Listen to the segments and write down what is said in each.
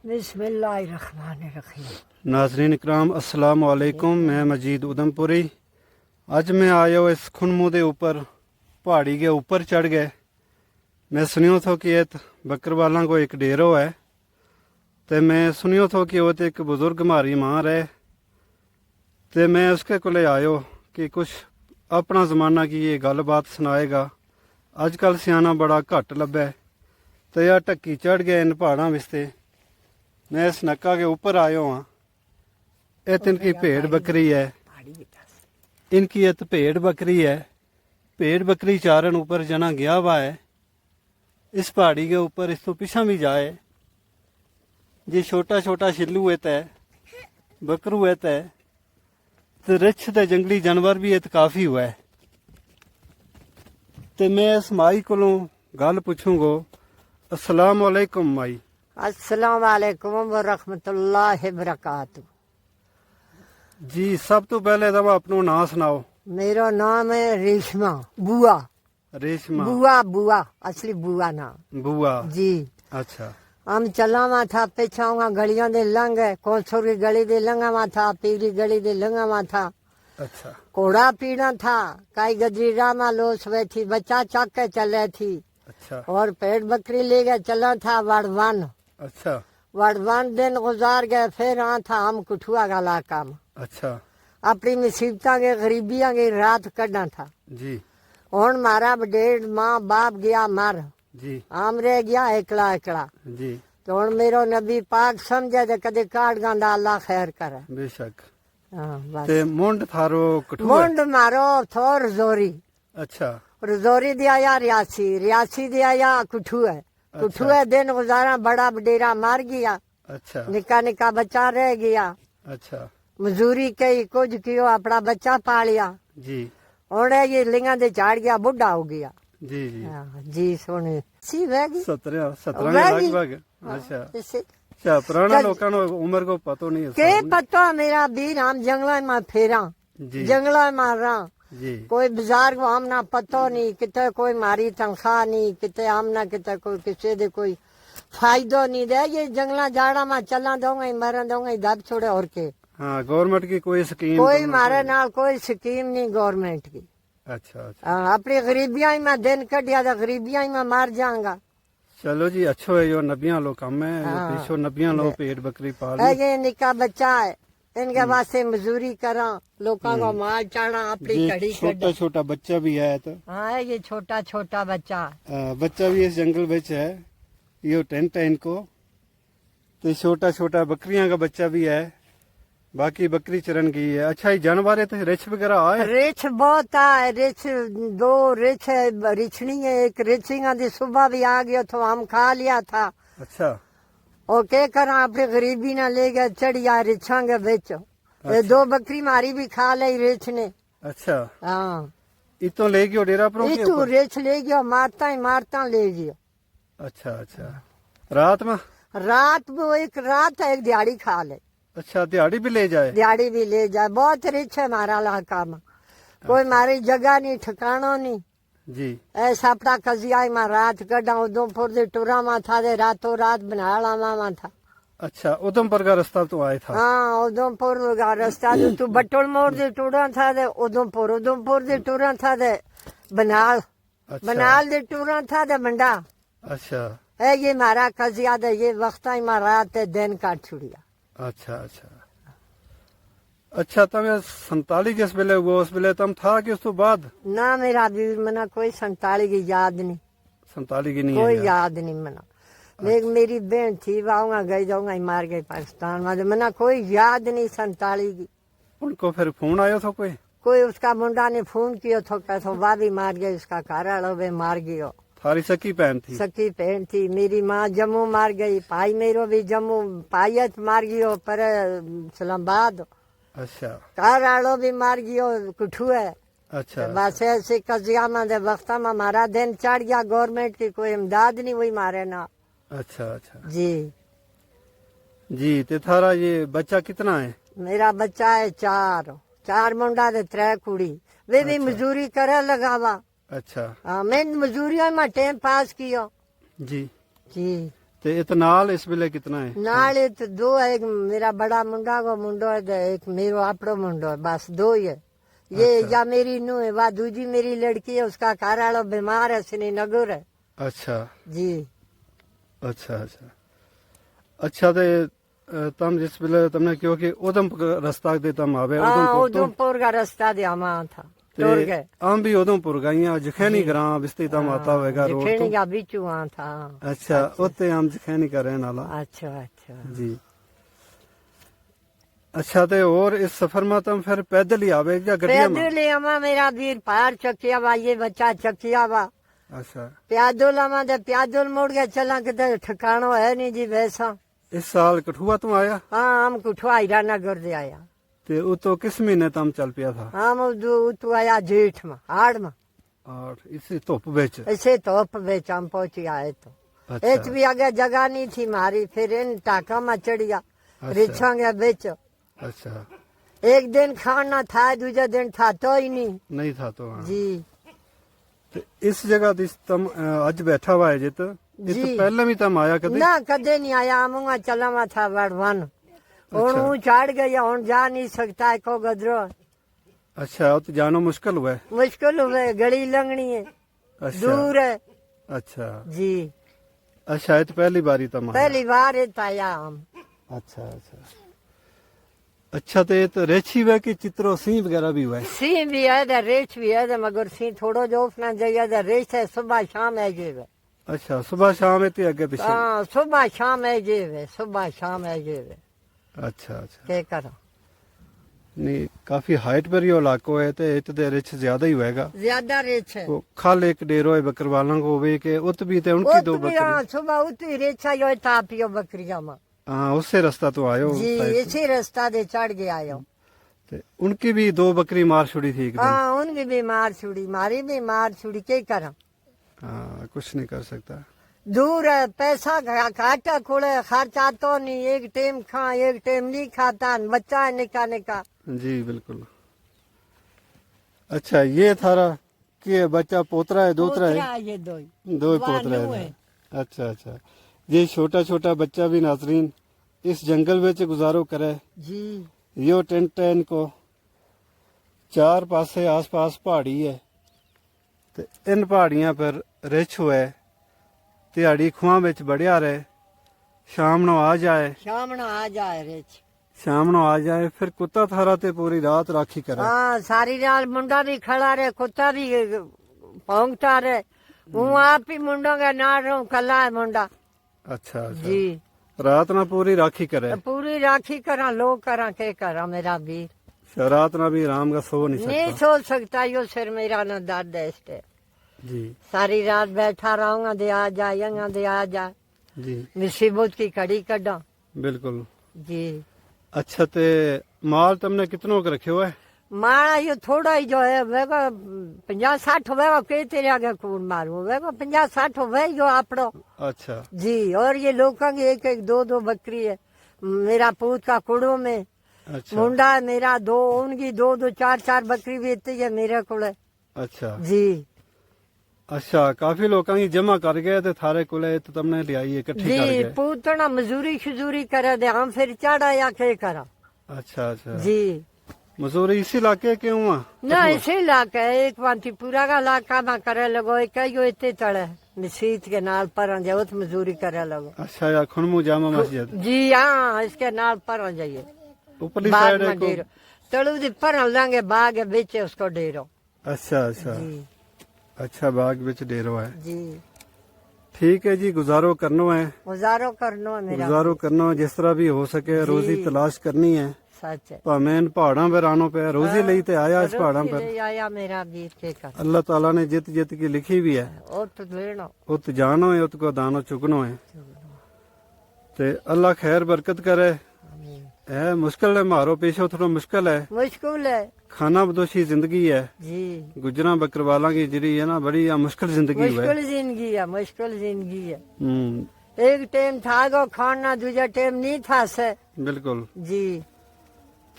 बिस्मिल्लाहिर्रहमानिर्रहीम। नाज़रीन इकराम अस्सलाम वालेकुम। मैं मजीद उधमपुरी। अज मैं आयो इस खुनमू के ऊपर पहाड़ी के ऊपर चढ़ गए। मैं सुनियो थो कि ये बकरवालों को एक डेरो है, तो मैं सुनियो थो कि वो तो एक बुजुर्ग हमारी मां है, तो मैं उसके कोले आयो कि कुछ अपना ज़माना की ये गल बात सुनाएगा। अजकल सियाना बड़ा घट लभे, तो यह ढक्की चढ़ गए इन पहाड़ों विस्ते। मैं इस नक्का के ऊपर आयो हाँ। इत इनकी भेड़ बकरी है, इनकी इत भेड़ बकरी है। भेड़ बकरी चारण ऊपर जना गया हुआ है इस पहाड़ी के ऊपर। इस तो पिछा भी जाए जी छोटा छोटा शिल्लू इत है, बकरू इत है, तो रिछ ते जंगली जानवर भी इत काफी हुआ है। तो मैं इस माई कोलों गल पूछूंगो। अस्सलाम वालेकुम माई। अस्सलाम वालेकुम व रहमतुल्लाहि बरकातहू। जी सब तो पहले तो अपना नाम सुनाओ। मेरा नाम है रेशमा बुआ। रेशमा बुआ बुआ असली बुआ नाम बुआ जी। अच्छा हम चलावा था पिछाऊंगा गलियां दे लंघ कौंसर की गली दे लंघावा था, पीली गली दे लंघावा था। अच्छा घोड़ा पीना था, काई गजरी रामा लोस बैठी बच्चा चक के चले थी। अच्छा और पेड़ बकरी ले गए चला था वड़वान। अच्छा वड़वान दिन गुजार गए, फिर आ था हम कुठुआ का इलाका में। अच्छा अपनी मुसीबत के गरीबियां की रात कढ़ना था। जी हूं मारा डेढ़ माँ बाप गया मर, जी आम रह गया एकला एकला। जी तो हूं मेरो नबी पाक समझे तो कदे काट गांदा अल्लाह खैर करे। बेशक। हाँ बस। ते मुंड थारो कठुआ। मुंड मारो थो रजोरी। अच्छा रजोरी दिया या रियासी, रियासी दिया या कुठुए। कुठुए दिन गुजारा बड़ा डेरा मार गया। अच्छा निका निका बच्चा रह गया। अच्छा मजूरी कई कुछ कियो अपना बच्चा पालिया। जी हूं ये लिंगा दे चाड़ गया बुढ़ा हो गया। जी जी जी सोने सी वैगी 17 वैगी। लगभग। अच्छा इसे अच्छा पुराना लोगों को उम्र को पता नहीं है के पता मेरा बीर हम जंगला में फेरा, जी जंगला में रहा। जी कोई बाजार को हम ना पतो नहीं, किते कोई मारी तनख्वाह नहीं, किते हम ना किते कोई किसी दे कोई फायदो नहीं दे। ये जंगला जाड़ा में चला दूंगा मरन दूंगा दब छोड़े और के। हाँ गवर्नमेंट की कोई स्कीम कोई मारे नाल कोई स्कीम नहीं गवर्नमेंट की। अच्छा अच्छा अपनी गरीबियां में दिन कटिया तो गरीबियां में मार जाऊंगा। चलो जी अच्छो है जो नबियां लो कम है। हाँ। पीछो नबियां लो पेट बकरी पाल। ये निका बच्चा है, इनके वास्ते मजदूरी करा, लोगों को माल चाड़ा, अपनी कड़ी छोटा छोटा बच्चा भी है तो। हाँ ये छोटा छोटा बच्चा बच्चा भी इस जंगल बिच है। ये टेंट है इनको। तो छोटा छोटा बकरियां का बच्चा भी है, बाकी बकरी चरन की है। अच्छा ये जानवर है तो रिछ वगैरह आए। रिछ बहुत है, रिछ दो रिछ है, रिछनी है एक। रिछिंगा दी सुबह भी आ गया तो हम खा लिया था। अच्छा और क्या करा अपनी गरीबी ना ले गए चढ़िया रिछा के बिच। ये दो बकरी मारी भी खा ली रिछ ने। अच्छा हाँ इतो ले गयो डेरा पर इतू रिछ ले गया, मारता ही मारता ले गया। अच्छा अच्छा रात में। रात में एक रात है, एक दिहाड़ी खा ले। अच्छा दिहाड़ी भी ले जाए। दिहाड़ी भी ले जाए। बहुत रिच है हमारा इलाका में, कोई मारी जगह नहीं ठिकाना नहीं। जी ऐसा अपना कजिया में रात कढ़ा उधमपुर दे टुरा में था दे रातों रात बनाला में था। अच्छा उधमपुर का रास्ता तो आया था। हाँ उधमपुर का रास्ता तू बटोल मोड़ दे टुरा था दे उधमपुर, उधमपुर दे टुरा था दे बनाल, बनाल दे टुरा था दे मंडा। अच्छा है ये मारा कजिया दे ये वक्त ही में रात दिन काट छुड़िया। अच्छा अच्छा अच्छा तमें 47 जिस वेले हुआ उस वेले तम था कि उस तो बाद। ना मेरा वीर मना कोई 47 की याद नहीं, 47 की नहीं कोई है याद नहीं मना। मेरी बहन थी वाऊंगा गई जाऊंगा मार गई पाकिस्तान में, मना कोई याद नहीं 47 की। उनको फिर फोन आयो था कोई उसका मुंडा ने फोन किया तो कैसो भाभी मार गई, उसका घर वालों मार गयो। थारी सकी बहन थी। सकी बहन थी मेरी माँ जम्मू मार गई, भाई मेरो भी जम्मू पायत मार गयो पर इस्लामाबाद। अच्छा घर वालों भी मार गयो कुठुए। अच्छा बस ऐसे कजिया में दे वक्त में हमारा दिन चढ़ गया, गवर्नमेंट की कोई इमदाद नहीं हुई मारे ना। अच्छा अच्छा जी जी ते थारा ये बच्चा कितना है। मेरा बच्चा है चार मुंडा दे 3 कुड़ी। वे भी मजदूरी करे लगावा। अच्छा हाँ मैं मजदूरियों में टाइम पास किया जी जी। ਤੇ ਇਤਨਾਲ ਇਸ ਵੇਲੇ ਕਿਤਨਾ ਹੈ? नाले तो दो है, एक मेरा बड़ा मुंडा को मुंडो है तो एक मेरो आपड़ो मुंडो है, बस दो ही है। ये अच्छा। या मेरी नूह है, वह दूजी मेरी लड़की है, उसका घर वाला बीमार है, श्रीनगर है। अच्छा जी अच्छा अच्छा अच्छा ते तम जिस वेले तुमने क्यों कि उधमपुर रास्ता दे तम आवे हाँ, उधमपुर तो उधमपुर का रास्ता दे हम था टूर ते गए। हम भी उधमपुर गईया जखैनी ग्राम बिस्ती तम आता होएगा रोड खेणी तो। का बिचू वहाँ था। अच्छा उत्ते हम जखैनी का रहने वाला। अच्छा अच्छा जी अच्छा ते और इस सफर में तुम फिर पैदल ही आवे या गड्डिया में? पैदल आवा मेरा वीर पार चकिया वा, ये बच्चा चकिया वा। अच्छा प्यादल आवा तो प्यादल मुड़ के चला, कितने ठिकानो है नहीं जी वैसा। इस साल कठुआ तुम आया हाँ, हम कुठवा हीरानगर से आया। ते वो तो किस महीने तम चल पिया था? हम तू आया जेठ में, हाड़ में, और इसी धुप बेच। ऐसे तोप बेच हम पहुंच आए तो। अच्छा एच भी आगे जगह नहीं थी मारी, फिर इन टाका में चढ़ गया, अच्छा। रिछा गया बेच। अच्छा एक दिन खाना था, दूसरे दिन था तो ही नहीं। नहीं था तो हाँ। जी ते इस जगह दिस तम अज बैठा हुआ है जित इस जी। पहले भी तम आया कभी? ना कदे नहीं आया, हम चला हुआ था बड़वन। हूं अच्छा। हूं चढ़ गया, हूं जा नहीं सकता है को गदरो। अच्छा वो तो जानो मुश्किल हुआ है। मुश्किल हुए, गली लंगनी है, अच्छा दूर है। अच्छा जी अच्छा ये तो पहली बारी तम आया। पहली बार आया हम। अच्छा अच्छा अच्छा तो ये तो रेछी हुआ कि चित्रो सिंह वगैरह भी हुआ है? सिंह भी है तो रेछ भी है तो, मगर सिंह थोड़ो जो उठना चाहिए तो रेछ है सुबह शाम है जे वे। अच्छा सुबह शाम इतने आगे पीछे? हाँ, सुबह शाम है जे वे, सुबह शाम है जे वे। अच्छा अच्छा क्या करो, नहीं काफी हाइट पर ही इलाको है तो इत दे रिच ज्यादा ही होएगा। ज्यादा रेछ है। वो खाल एक डेरो है बकरवालों को वे के उत भी थे उनकी दो बकरी। हाँ, सुबह उतरी रेछा यो तापियो बकरिया में। हाँ उससे रास्ता तो आयो जी शायद। इसी रास्ता दे चढ़ गया आयो। ते उनकी भी दो बकरी मार छुड़ी थी एक दिन। हाँ, उनकी भी मार छुड़ी, मारी भी मार छुड़ी, क्या करा। हाँ कुछ नहीं कर सकता। दूर है, पैसा घाटा खुले, खर्चा तो नहीं, एक टाइम खा एक टाइम नहीं खाता, बच्चा है निका निका। जी बिल्कुल। अच्छा ये थारा कि बच्चा पोतरा है दोतरा है? पोतरा ये दो दो ही पोतरा है। अच्छा अच्छा ये छोटा छोटा बच्चा भी नाजरीन इस जंगल में गुजारो करे। जी यो टेंट है इनको चार पासे आस पास पहाड़ी है ते इन पहाड़ियां पर रिछ हुए दिहाड़ी खुआ बिच बढ़िया रहे शाम नो आ जाए शाम न आ जाए रेछ। शाम नो आ जाए फिर कुत्ता थारा ते पूरी रात राखी करे। हाँ, सारी रात मुंडा भी खड़ा रहे, कुत्ता भी भौंकता रहे। हूँ आप ही मुंडों का ना रहूं, कला है मुंडा। अच्छा अच्छा जी रात ना पूरी राखी करे। पूरी राखी करा, लोग करा, के करा मेरा वीर। रात ना भी आराम का सो नहीं नहीं सकता। सो सकता, यो सिर मेरा न दर्द है इससे। जी सारी रात बैठा रहूंगा, दे आ जाएगा, दे आ जाए, जी मुसीबत की कड़ी कड़ा। बिल्कुल। जी अच्छा ते माल तुमने कितनों का रखे हुआ है? मारा यो थोड़ा ही जो है वेगो 50-60 वेगो के तेरे आगे कून मारू, वेगो 50-60 वे यो आपड़ो। अच्छा जी और ये लोगों की एक एक दो दो बकरी है, मेरा पूत का कुड़ो में अच्छा मुंडा है मेरा दो, उनकी दो दो चार चार बकरी बेचती है मेरे को। अच्छा जी अच्छा काफी लोगों की जमा कर गए थे थारे कोले तो तुमने ले आई इकट्ठी कर जी गए। पूतना मजूरी शजूरी करे दे, हम फिर चढ़ा या के करा। अच्छा अच्छा जी मजूरी इसी इलाके के हुआ? ना इसे इलाका है, एक वांती पूरा का इलाका में करे लगो, एक यो इतने तड़े मसीत के नाल पर जाओ तो मजूरी करे लगो। अच्छा या खुनमू जामा मस्जिद जी हाँ, इसके नाल पर जाइए ऊपरली बाग साइड में है को? डेरो, तड़ू दी पर लांगे बाग है बीच है उसको डेरो। अच्छा अच्छा जी अच्छा बाग बिच डेरो है। जी ठीक है जी गुजारो करनो है, गुजारो करनो है मेरा, गुजारो करनो है, जिस तरह भी हो सके रोजी तलाश करनी है। सच है। भावें इन पहाड़ों पर आनो पे रोजी ਲਈ ਤੇ आया इस पहाड़ों पर। रोटी ले आया मेरा वीर के कर, अल्लाह ताला ने जित जित की लिखी भी है और तो लेनो। उत जानो है उत को दानो चुगनो है ते अल्लाह खैर बरकत करे। है मुश्किल है मारो पेशो थोड़ा मुश्किल है, मुश्किल है खाना बदोशी जिंदगी है। जी, गुजरा बकरवाला की जरी है ना बड़ी मुश्किल जिंदगी हुआ है। मुश्किल जिंदगी है, मुश्किल जिंदगी है। हम्म एक टाइम था गो खाना, दूसरा टाइम नहीं था से। बिल्कुल। जी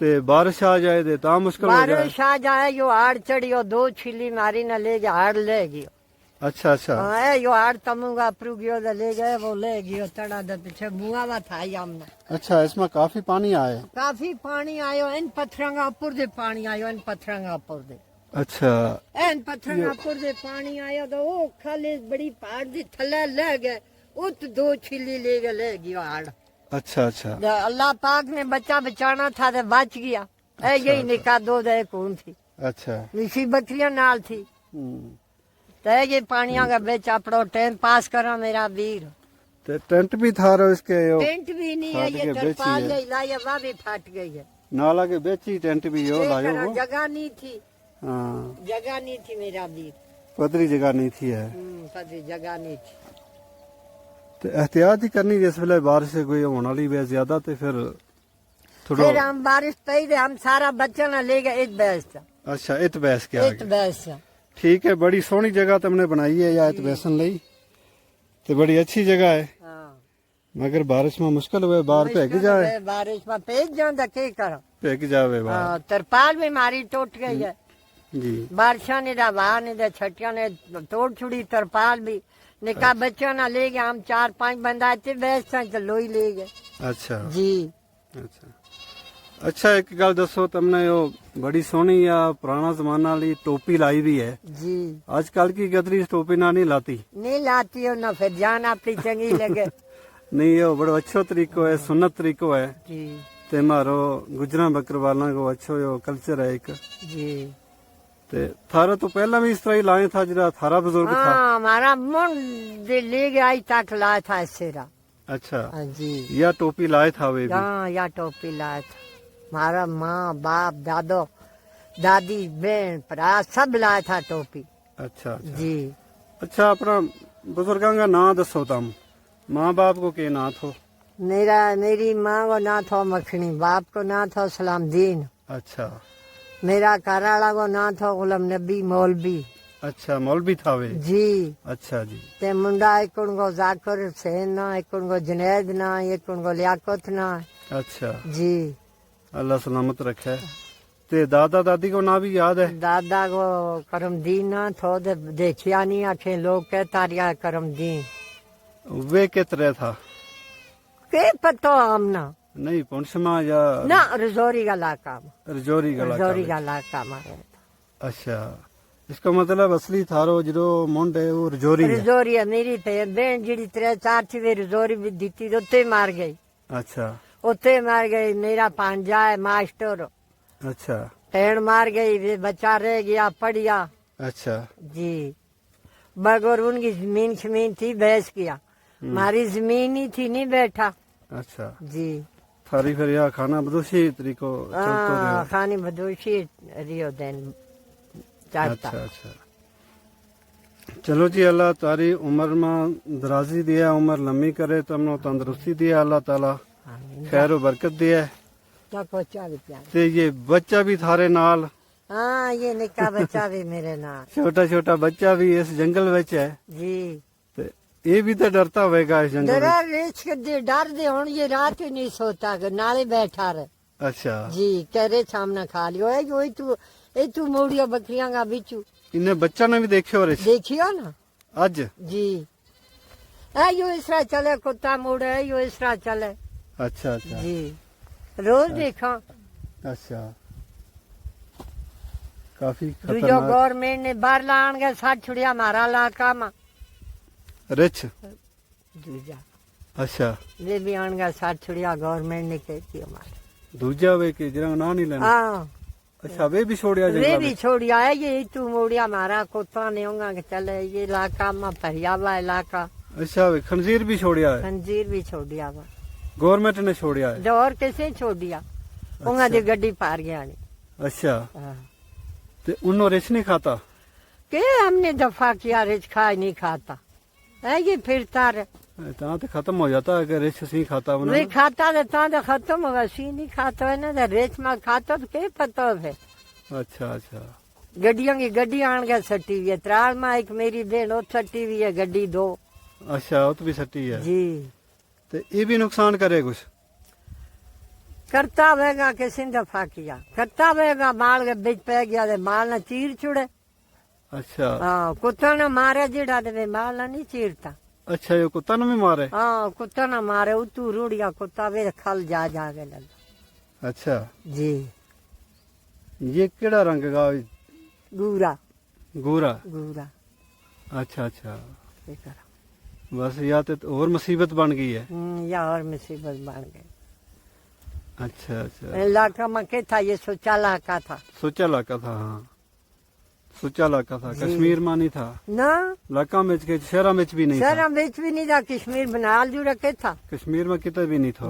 ते बारिश आ जाए ते मुश्किल हो जाए। बारिश आ जाए यो हाड़ चढ़ियो, दो छिली मारी न ले जा हाड़ ले गयो। अच्छा अच्छा हाँ यो हाड़ तमुगा अपरू गयो तो ले गए वो ले गयो तड़ा दे पीछे बुआ वा था हमने अच्छा इसमें काफी पानी आया है। काफी पानी आयो इन पत्थरां ऊपर दे पानी आयो इन पत्थरां ऊपर दे अच्छा इन पत्थरां ऊपर दे पानी आयो तो वो खाली बड़ी पहाड़ दी थल्ले ले गए उत दो छिली ले गए ले गयो हाड़ अच्छा अच्छा तो अल्लाह पाक ने बच्चा बचाना था तो बच गया ऐ यही निकाह दो दे कौन थी अच्छा निशी बकरियां नाल थी हम्म। तो ये पानिया का बेच अपनो टाइम पास करो मेरा वीर ते टेंट भी था रो इसके यो टेंट भी नहीं है फाट ये के बेची तरपाल है। ये लाया वह भी फट गई है नाला के बेची टेंट भी यो ये लायो करा, वो जगह नहीं थी हाँ जगह नहीं थी मेरा वीर पदरी जगह नहीं थी है पदरी जगह नहीं थी तो एहतियात ही करनी जिस वेले बारिश से कोई होने वाली वे ज्यादा तो फिर थोड़ा फिर हम बारिश पई दे हम सारा बच्चा ना ले गए इत बैस अच्छा इत बैस के इत आगे बैस ठीक है बड़ी सोहनी जगह तुमने बनाई है या इत बैसन लई तो बड़ी अच्छी जगह है मगर बारिश में मुश्किल हुए बाहर भेग जाए बारिश में पेज जाता के करो भेग जावे बाहर तरपाल भी मारी टूट गई है जी बारिशा ने दा वाह ने दा छटिया ने तोड़ छुड़ी तरपाल भी निका बच्चों ना ले गए हम 4-5 बंदा थे बैस तो लोई ले गए अच्छा जी अच्छा अच्छा एक गल दसो तुमने यो बड़ी सोहनी या पुराना जमाना वाली टोपी लाई भी है जी आजकल की गदरी टोपी ना नहीं लाती नहीं लाती हो ना फिर जान अपनी चंगी लगे नहीं यो बड़ो अच्छो तरीको है सुन्नत तरीको है जी ते मारो गुजरा बकरवाला को अच्छो यो कल्चर है एक जी ते थारा तो पहला भी इस तरह ही लाए था जरा थारा बुजुर्ग था हाँ हमारा मुंड ले गया आई तक लाया था सेरा अच्छा हाँ जी या टोपी लाए था वे भी हाँ या टोपी लाया था हमारा माँ बाप दादो दादी बहन भरा सब लाया था टोपी अच्छा अच्छा जी अच्छा अपना बुजुर्गों का नाम दसो तुम माँ बाप को के ना थो मेरी माँ को ना था मखनी बाप को ना था सलामदीन अच्छा मेरा घरवाला को ना था गुलाम नबी मौलवी अच्छा मौलवी था वे जी अच्छा जी ते मुंडा एक उनको जाकिर हुसैन ना एक उनको जुनैद ना एक उनको लियाकत ना अच्छा जी अल्लाह सलामत रखे ते दादा दादी को ना भी याद है दादा को करमदीन ना थो देखिया नहीं आखे लोग कहता रिया करमदीन वे के तरह था के पतो हमना नहीं पुंछमा या ना रजौरी का इलाका रजौरी गला रजौरी का इलाका मारे अच्छा इसका मतलब असली थारो जो मुंड है वो रजौरी है रजौरी है मेरी बहन जी 3-4 थी वे रजौरी भी दी थी उत्ते मार गई अच्छा उत्ते मार गई मेरा पांजा है मास्टर अच्छा भैन मार गई वे बच्चा रह गया पढ़िया अच्छा जी बगैर उनकी जमीन शमीन थी बहस किया हमारी जमीन ही थी नहीं बैठा अच्छा जी थारी फिर यहाँ खाना बदोशी तरीको चलतो रहो खानी बदोशी रियो दिन चाहता अच्छा अच्छा चलो जी अल्लाह तारी उम्र में दराजी दिया उम्र लम्बी करे तुमने तंदुरुस्ती दिया अल्लाह ताला खैर बरकत दिया को 40 प्यार ते ये बच्चा भी थारे नाल हाँ ये निका बच्चा भी मेरे नाल छोटा छोटा बच्चा भी इस जंगल विच है जी ते ये भी तो डरता होगा इस जंगल डरा रेच के डर दे हुन ये रात ही नहीं सोता कि नाले बैठा रहे में अच्छा जी कह रहे सामने खा लियो है जो तू मोड़ियो बकरियां का बिचू इन्हें बच्चा ने भी देखे और देखियो ना आज जी यो इस तरह चले कुत्ता मोड़े यो इस तरह चले अच्छा अच्छा जी रोज देखा अच्छा काफी दूजो खतरनाक गवर्नमेंट ने बाहर लान गए साथ छुड़िया हमारा इलाका में रिच दूजा अच्छा वे भी आन गए साथ छुड़िया गवर्नमेंट ने कहती हमारे दूजा वे के जरा ना नहीं लेना हाँ अच्छा वे भी छोड़िया वे जंगल भी में छोड़िया है ये तू मोड़िया हमारा कुत्ता नहीं होगा कि चले ये इलाका में भरिया हुआ इलाका अच्छा वे खंजीर भी छोड़िया है खंजीर भी छोड़िया हुआ गवर्नमेंट ने छोड़िया है जो और कैसे छोड़िया उंगा दी गड्डी पार गया नहीं अच्छा हाँ। ते उन्हों रिच नहीं खाता के हमने दफा किया रिच खा नहीं खाता है ये फिरता रहे ता तो खत्म हो जाता है अगर रिच सी खाता वे बना खाता रहता तो खत्म होगा सी नहीं खाता है ना रेच में खाता तो के पता है अच्छा अच्छा गड्डियों की गड्डी आन गया सटी हुई है त्राल में एक मेरी बहन वो सटी हुई है गड्डी 2 अच्छा वो तो भी सट्टी है जी तो ये भी नुकसान करे कुछ करता होगा किसी ने दफा किया करता होगा माल के बिच पै गया तो माल ने चीर छुड़े ਅੱਛਾ ਹਾਂ ਕੁੱਤਾ ਨਾ ਮਾਰੇ ਜਿਹੜਾ ਤੇ ਮਾਲਾ ਨਹੀਂ ਚੀਰਤਾ ਅੱਛਾ ਇਹ ਕੁੱਤਾ ਨੂੰ ਵੀ ਮਾਰੇ ਹਾਂ ਕੁੱਤਾ ਨਾ मारे उतू रूढ़िया कुत्ता वे खल जा के लगा अच्छा जी ये केड़ा रंग का गूरा गोरा गूरा अच्छा अच्छा ये करा बस या तो और मुसीबत बन गई है या और मुसीबत बन गई अच्छा अच्छा इलाका में क्या था ये सोचा लाका था सोचा इलाका था हाँ सोचा इलाका था कश्मीर में नहीं था ना इलाका में के शहरा में भी नहीं था शहर में भी नहीं था कश्मीर बनाल जो रखे था कश्मीर में कितना भी नहीं था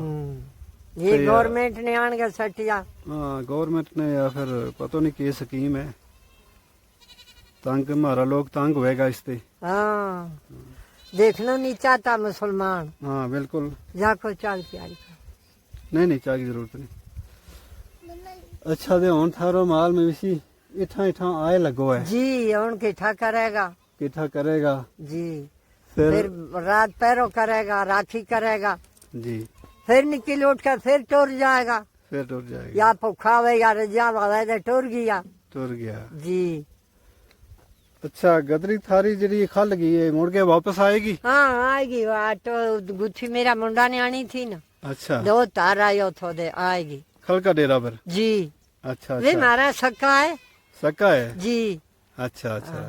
ये गवर्नमेंट ने आन के सटिया हाँ गवर्नमेंट ने या फिर पता नहीं की स्कीम है तंग हमारा लोग तंग होएगा इससे हाँ देखना नहीं चाहता मुसलमान हाँ बिल्कुल जाको चाल प्यारी नहीं नहीं चाह की जरूरत नहीं अच्छा दे हुन थारो माल में भी इठा इठा आए लगो है जी उनके ठा करेगा किठा करेगा जी फिर फिर रात पैरों करेगा राखी करेगा जी फिर निकल उठ कर फिर टूर जाएगा फिर टूट जाएगा या भुखावे या रजावा वैसे टूर गया टूट गया जी अच्छा गदरी थारी जड़ी खल गई है मुड़ के वापस आएगी हाँ आएगी वो ऑटो गुत्थी मेरा मुंडा ने आनी थी ना अच्छा दो तार आयो थो दे आएगी खल का डेरा पर जी अच्छा वे अच्छा मारा सक्का है सक्का है जी अच्छा अच्छा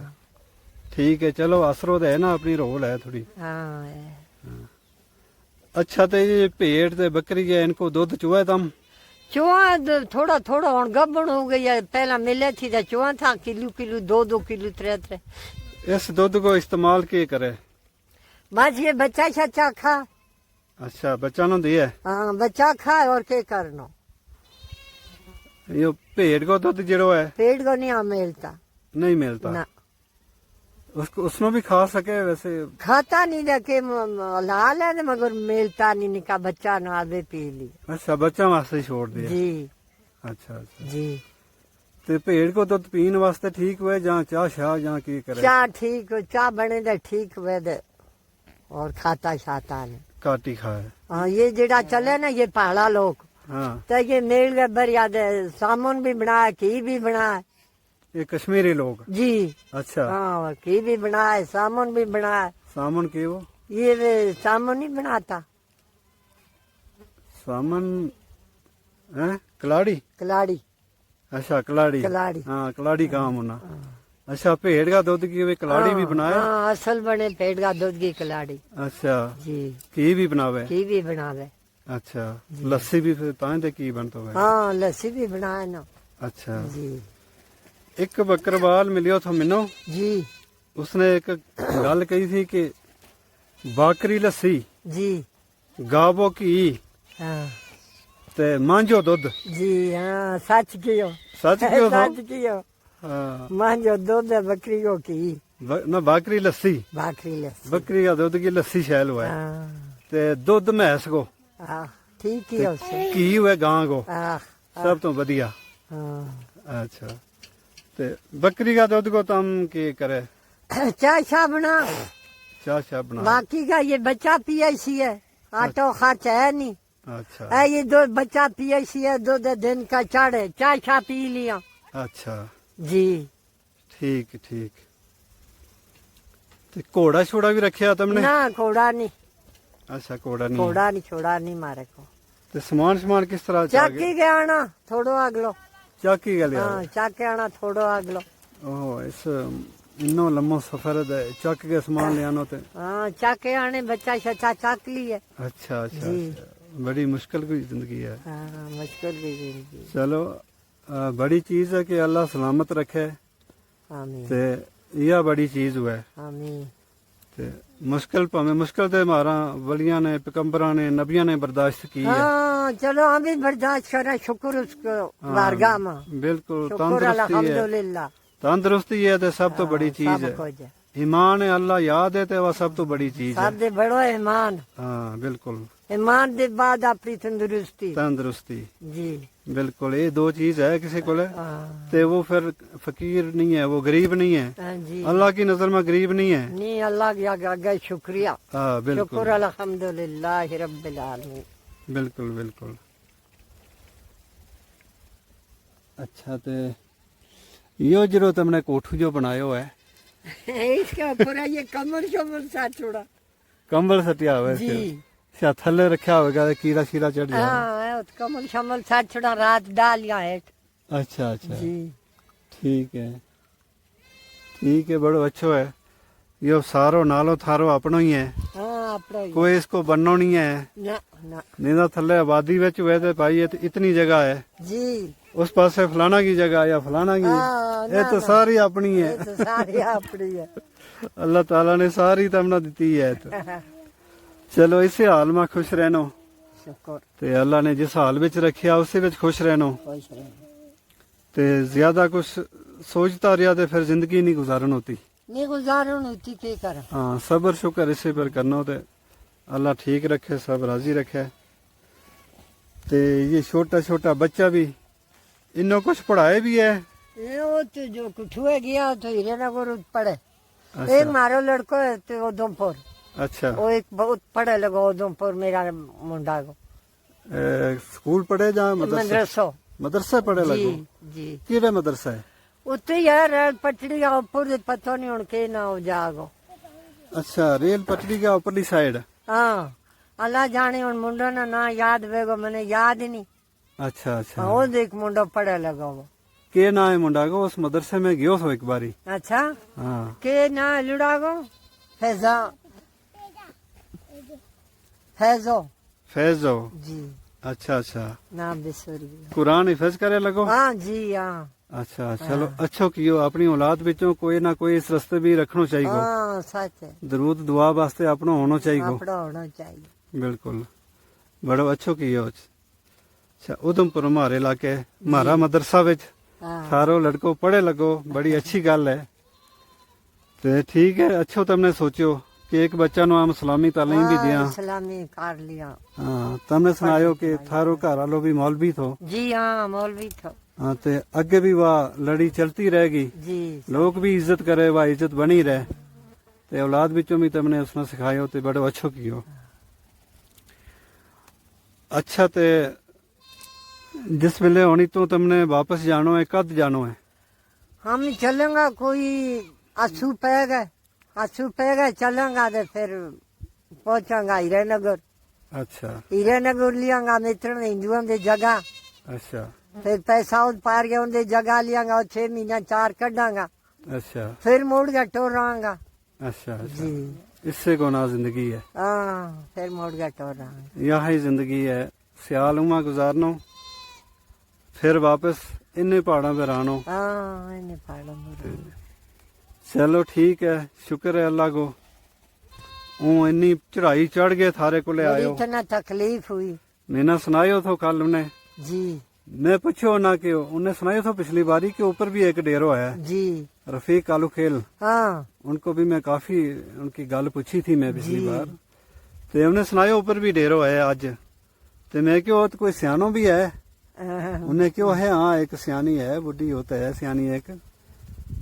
ठीक है चलो असरो है ना अपनी रोल है थोड़ी हाँ अच्छा तो ये भेड़ ते बकरी है इनको दूध चुहा तम चुहा थोड़ा थोड़ा और गबन हो गई है पहला मिले थी तो चुहा था किलो किलो दो किलो त्रे इस दूध को इस्तेमाल के करे बस ये बच्चा शच्चा खा अच्छा बच्चा ना दिया हाँ बच्चा खाए और क्या करना ये भेड़ को दूध जड़ो है पेट को नहीं मिलता नहीं मिलता ना उसको उसमें भी खा सके वैसे खाता नहीं रखे लाल है मगर मिलता नहीं निका बच्चा ना आधे पी ली अच्छा बच्चा वास्ते ही छोड़ दिया जी अच्छा अच्छा जी ते भेड़ को दूध पीने वास्ते ठीक हुए जहाँ चाह शाह जहाँ की करे चाह ठीक चाह बने दे ठीक हुए दे और खाता शाता ने काटी खाए हाँ ये जेड़ा चले ना ये पहाड़ा लोग हाँ तो ये मेल के बरिया दे सामुन भी बनाए घी भी बनाए ये कश्मीरी लोग जी अच्छा हाँ घी भी बनाए सामुन भी बनाए सामन के वो ये वे सामुन नहीं बनाता सामन है कलाड़ी कलाड़ी अच्छा कलाड़ी कलाड़ी हाँ कलाड़ी काम होना अच्छा भेड़ का दूध की वे कलाड़ी भी बनाया हाँ असल बने पेट का दूध की कलाड़ी अच्छा जी घी भी बनावे घी भी बनावे अच्छा लस्सी भी फिर तां दे की बनता है हाँ लस्सी भी बनाए ना अच्छा जी एक बकरवाल मिलियो था मिनो जी उसने एक गल कही थी कि बाकरी लस्सी जी गावो की हाँ ते मांझो दूध जी हाँ सच कियो सच क्यों था सच कियो हाँ, मांझो दूध बकरी को की ना बाकरी लस्सी बाकरी लस्सी बकरी का दूध की लस्सी शैल हुआ है हाँ ते दूध भैंस को हाँ ठीक ही है उससे घी हुआ गां को हाँ सब तो बढ़िया हाँ अच्छा ते बकरी का दूध को तुम के करे चाय शाह बना चाह शाह बना बाकी का ये बच्चा पिए सी है आटो खर्च है नहीं अच्छा है ये दो बच्चा पिए सी है दो दिन का चाड़े चाय शाह पी लिया अच्छा जी ठीक ठीक ते घोड़ा छोड़ा भी रखिया तुमने ना घोड़ा नहीं अच्छा घोड़ा नहीं है। घोड़ा नहीं छोड़ा नहीं मारे को ते सामान सामान किस तरह चाह चाकी के आना थोड़ो अगलो चाकी गल हाँ चाके आना थोड़ो अगलो ओह इस इन्नो लम्बो सफर है चक के सामान ले आनो ते हाँ चाके आने बच्चा शच्चा चाक लिए अच्छा अच्छा जी। अच्छा। बड़ी मुश्किल की जिंदगी है हाँ मुश्किल की जिंदगी चलो बड़ी चीज है कि अल्लाह सलामत रखे आमीन ते यह बड़ी चीज हुआ है आमीन ते मुश्किल भावे मुश्किल ते हमारा वलिया ने पैगंबरां ने नबिया ने बर्दाश्त की है हाँ चलो हम भी बर्दाश्त करें शुक्र उसको बारगाह में बिल्कुल शुक्र तंदुरुस्ती है अल्हम्दुलिल्लाह तंदुरुस्ती है ते सब तो बड़ी चीज सब है कुछ है ईमान है अल्लाह याद है ते वह सब तो बड़ी चीज है सब दे बड़ो ईमान हाँ बिल्कुल ईमान दे बाद अपनी तंदुरुस्ती तंदुरुस्ती जी बिल्कुल ये दो चीज है किसी को हाँ ते वो फिर फकीर नहीं है वो गरीब नहीं है हाँ जी अल्लाह की नजर में गरीब नहीं है नहीं अल्लाह के आगे शुक्रिया हाँ शुक्र बिल्कुल अल्हम्दुलिल्लाह रब्बिल आलमीन बिल्कुल बिल्कुल अच्छा ते यो जरो तुमने कोठू जो बनायो है इसके ऊपर है ये कमर शमर सा छोड़ा कंबल सटिया हुआ है जी अच्छा थल्ले रखा होगा तो कीड़ा शीड़ा चढ़ जाए हाँ कमर शमर सा छोड़ा रात डालिया है अच्छा अच्छा जी ठीक है बड़ो अच्छो है यो सारो नालो थारो अपनो ही है हाँ अपना ही। कोई इसको बननो नहीं है ना ना नहीं तो थल्ले आबादी विच हुए तो भाई ये तो इतनी जगह है जी उस पासे फलाना की जगह या फलाना की हाँ, ये ना, तो ना। सारी अपनी है ये तो सारी अपनी है अल्लाह ताला ने सारी तमना दी है तो चलो इसे हाल में खुश रहनो शुक्र ते अल्लाह ने जिस हाल विच रखिया उसे विच खुश रहनो खुश रहे ते ज्यादा कुछ सोचता रहा तो फिर जिंदगी नहीं गुजारन होती नहीं गुजारण होती के कर हाँ सबर शुक्र इसे पर करना ते अल्लाह ठीक रखे सब राजी रखे ते ये छोटा छोटा बच्चा भी इन्हों कुछ पढ़ाए भी है ये वो तो जो कुठुए गया तो हीरेनगर पढ़े अच्छा। एक मारो लड़को है तो उधमपुर अच्छा वो एक बहुत पढ़े लगो उधमपुर मेरा मुंडा को स्कूल पढ़े जा मदरसा मदरसो मदरसा पढ़े जी लगो जी किड़े मदरसा है उत्ते यार रेल पटड़ी का ऊपर पता नहीं उनके ना हो जागो अच्छा रेल पटरी के ऊपरली साइड हाँ अल्लाह जाने उन मुंडो ना ना याद वेगो मैंने याद ही नहीं अच्छा अच्छा वो देख मुंडो पढ़े लगो वो के ना है मुंडा को उस मदरसे में गयो हो एक बारी अच्छा हाँ के ना लुड़ागो फैजा फैजो फैजो जी अच्छा अच्छा नाम बिसर गया कुरान हिफज करे लगो हाँ जी हाँ अच्छा चलो अच्छो कियो अपनी औलाद बिचों कोई ना कोई इस रस्ते भी रखनो चाहिए हाँ सच है दरूद दुआ वास्ते अपनो होना चाहिए अपना होना चाहिए बिल्कुल बड़ो अच्छो कियो अच्छा उधमपुर हमारे इलाके हमारा मदरसा विच हाँ सारो लड़को पढ़े लगो बड़ी अच्छी गल है ते ठीक है अच्छो तुमने सोचो कि एक बच्चा नु हम इस्लामी तालीम भी दिया इस्लामी कर लिया हाँ तुमने सुनायो कि थारो घर वालो भी मौलवी थो जी हाँ मौलवी था हाँ ते अगे भी वाह लड़ी चलती रहेगी जी लोग भी इज्जत करे वाह इज्जत बनी रहे ते औलाद बिचों भी तुमने उसने सिखायो ते बड़ो अच्छो कियो अच्छा ते जिस वेले होनी तो तुमने वापस जानो है कद जानो है हम चलेंगे कोई आंसू पे गए चलेंगे तो फिर पहुंचेंगे हीरेनगर अच्छा हीरेनगर लियांगा मित्र हिंदुओं की जगह अच्छा फिर पैसा उस पार गया उनकी जगह लियांगा और 6 महीना 4 कढ़ांगा अच्छा फिर मुड़ के टोर रहांगा अच्छा अच्छा जी इससे को ना जिंदगी है हाँ फिर मुड़ के टोर रहांगा यह ही जिंदगी है सियाल उमा गुजारनो फिर वापस इन्ने पहाड़ों पे रहनो हाँ इन्हें पहाड़ों में रहना। चलो ठीक है शुक्र है अल्लाह को ऊ इन्नी चढ़ाई चढ़ गए थारे को ले बड़ी आयो इतना तकलीफ हुई मैंने सुनायो तो कल उन्हें जी मैं पूछो ना कि उन्हें सुनायो तो पिछली बारी के ऊपर भी एक डेरो है जी रफीक आलू खेल हाँ उनको भी मैं काफी उनकी गल पूछी थी मैं पिछली जी। बार ते उन्हें सुनायो ऊपर भी डेरो है आज ते मैं क्यों तो कोई सियानो भी है उन्हें क्यों है हाँ एक सियानी है बुढ़ी होता है सियानी एक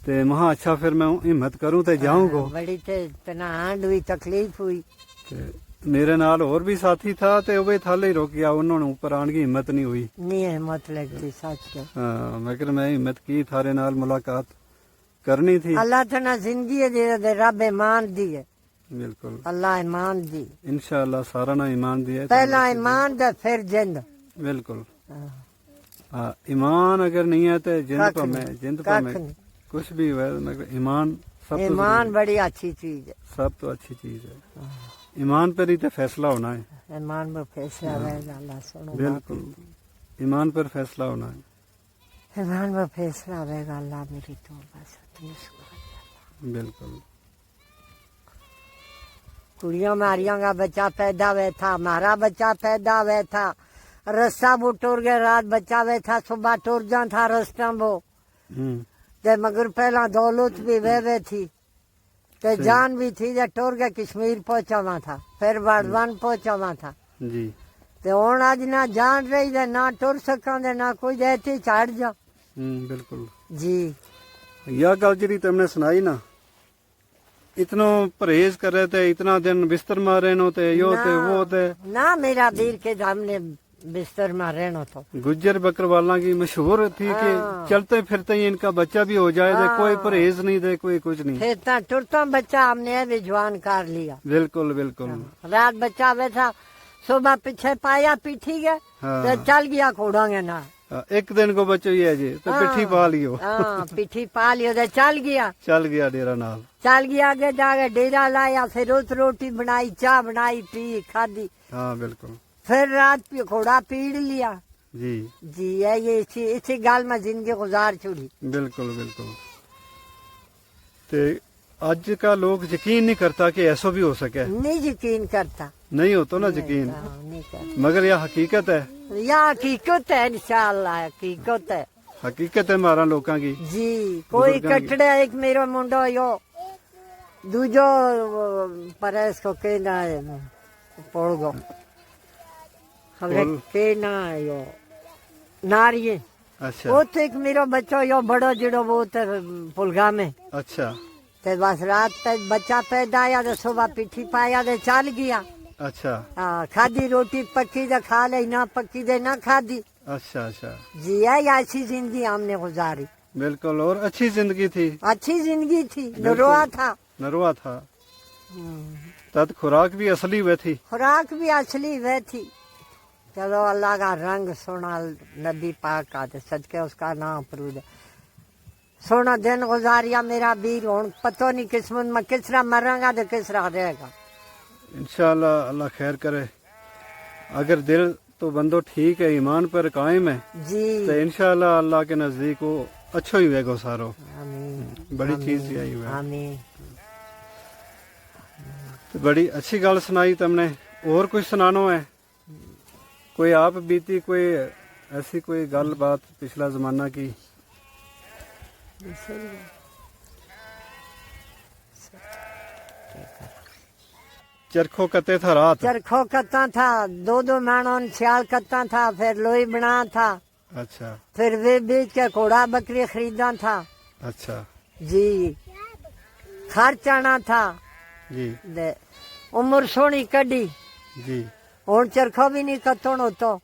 ते महा अच्छा फिर मैं हिम्मत करूं ते जाऊंगो बड़ी तना हांड हुई तकलीफ हुई ते मेरे नाल और भी साथी था ते वे थाले ही रुक गया उन्होंने ऊपर आने की हिम्मत नहीं हुई नहीं हिम्मत लगती सच के हाँ मगर मैं हिम्मत की थारे नाल मुलाकात करनी थी अल्लाह तना जिंदगी दे रब ईमान दी है बिल्कुल अल्लाह ईमान दी इंशाल्लाह सारा ना ईमान दिया पहला ईमान दे फिर जिंद बिल्कुल हाँ, हाँ ईमान अगर नहीं है तो जिंद कख पर नहीं, मैं जिंद कख पर मैं नहीं। कुछ भी हुआ मगर ईमान सब तो ईमान बड़ी अच्छी चीज है सब तो अच्छी चीज है ईमान पर ही तो फैसला होना है ईमान पर फैसला रहेगा अल्लाह सुनो बिल्कुल ईमान पर फैसला होना है ईमान पर फैसला रहेगा अल्लाह मेरी तौबा सतनी बिल्कुल कुड़ियों मारियों का बच्चा पैदा हुआ था हमारा बच्चा पैदा हुआ था रास्ता वो टूर गया रात बच्चा हुआ था सुबह टूर जा था रास्ता वो ते मगर पहला दौलत भी वे थी ते जान भी थी जे टूर के कश्मीर पहुंचा हुआ था फिर बर्दवान पहुंचा हुआ था जी ते हुन अज ना जान रही दे ना टुर सकां दे ना कोई देती चढ़ जा बिल्कुल जी यह गल जी तुमने सुनाई ना इतनो परहेज करे थे इतना दिन बिस्तर मारे नो ते यो ते वो ते ना मेरा वीर के हमने बिस्तर में रहना तो गुज्जर बकरवाला की मशहूर थी कि हाँ। चलते फिरते ही इनका बच्चा भी हो जाए, दे कोई हाँ। परहेज नहीं दे, कोई कुछ नहीं। फिरता टुरता बच्चा हमने भी जवान कर लिया। बिल्कुल बिल्कुल। रात बच्चा बैठा, सुबह पीछे पाया पीठी गया, हाँ। तो चल गया घोड़ांगे ना। एक दिन को बच्चो ही है जी, तो पिट्ठी पा लियो। हाँ, पीठी पा लियो तो चल गया। चल गया डेरा नाल। चल गया, आगे जाके डेरा लाया, फिर रोज रोटी बनाई, चाह बनाई, पी खादी, हाँ बिल्कुल फिर रात पे घोड़ा पीड़ लिया। जी। जी है, ये इसी गाल में जिंदगी गुजार छुड़ी। बिल्कुल बिल्कुल। ते आज का लोग यकीन नहीं करता कि ऐसा भी हो सके। नहीं यकीन करता। नहीं हो तो ना यकीन, नहीं करता। मगर यह हकीकत है। या हकीकत है, इंशाअल्लाह हकीकत है। हकीकत है हमारा लोगों की। जी, कोई बुजुर्गां की। कटड़े, एक मेरो मुंडो यो दूजो परेश को के ना पोड़ गो हमरे पोल। के ना यो नारिये। अच्छा वो तो एक मेरो बच्चो यो बड़ो जड़ो वो तो पुलगा में, अच्छा ते बस रात पे बच्चा पैदा आया तो सुबह पीठी पाया तो चल गया। अच्छा हाँ, खादी रोटी पक्की तो खा ले, ना पक्की दे ना खादी। अच्छा अच्छा। जी है, ऐसी जिंदगी हमने गुजारी। बिल्कुल, और अच्छी जिंदगी थी, अच्छी जिंदगी थी, नरोआ था। नरवा था। तद खुराक भी असली वे थी। खुराक भी असली वे थी। चलो अल्लाह का रंग सोना, नबी पाक का तो सदके उसका नाम फरूद है। सोना दिन गुजारिया मेरा वीर, हूं पतो नहीं किस्मत में किसरा मरांगा तो किसरा रहेगा। इंशाल्लाह अल्लाह खैर करे। अगर दिल तो बंदो ठीक है, ईमान पर कायम है, जी तो इंशाल्लाह अल्लाह के नजदीक वो अच्छो ही वेगो सारो। आमीन बड़ी चीज यही हुआ। आमीन। तो बड़ी अच्छी गल सुनाई तुमने। और कुछ सुनानो है? कोई आप बीती कोई ऐसी कोई गल बात पिछला जमाना की? चरखो कते था रात। चरखो कत्ता था, दो दो मानों सियाल कत्ता था, फिर लोई बना था, अच्छा फिर वे बेच के घोड़ा बकरी खरीदा था। अच्छा जी, खर्च आना था। जी दे उम्र सोनी कड़ी, जी। हूं चरखो भी नहीं कत्तण होतो।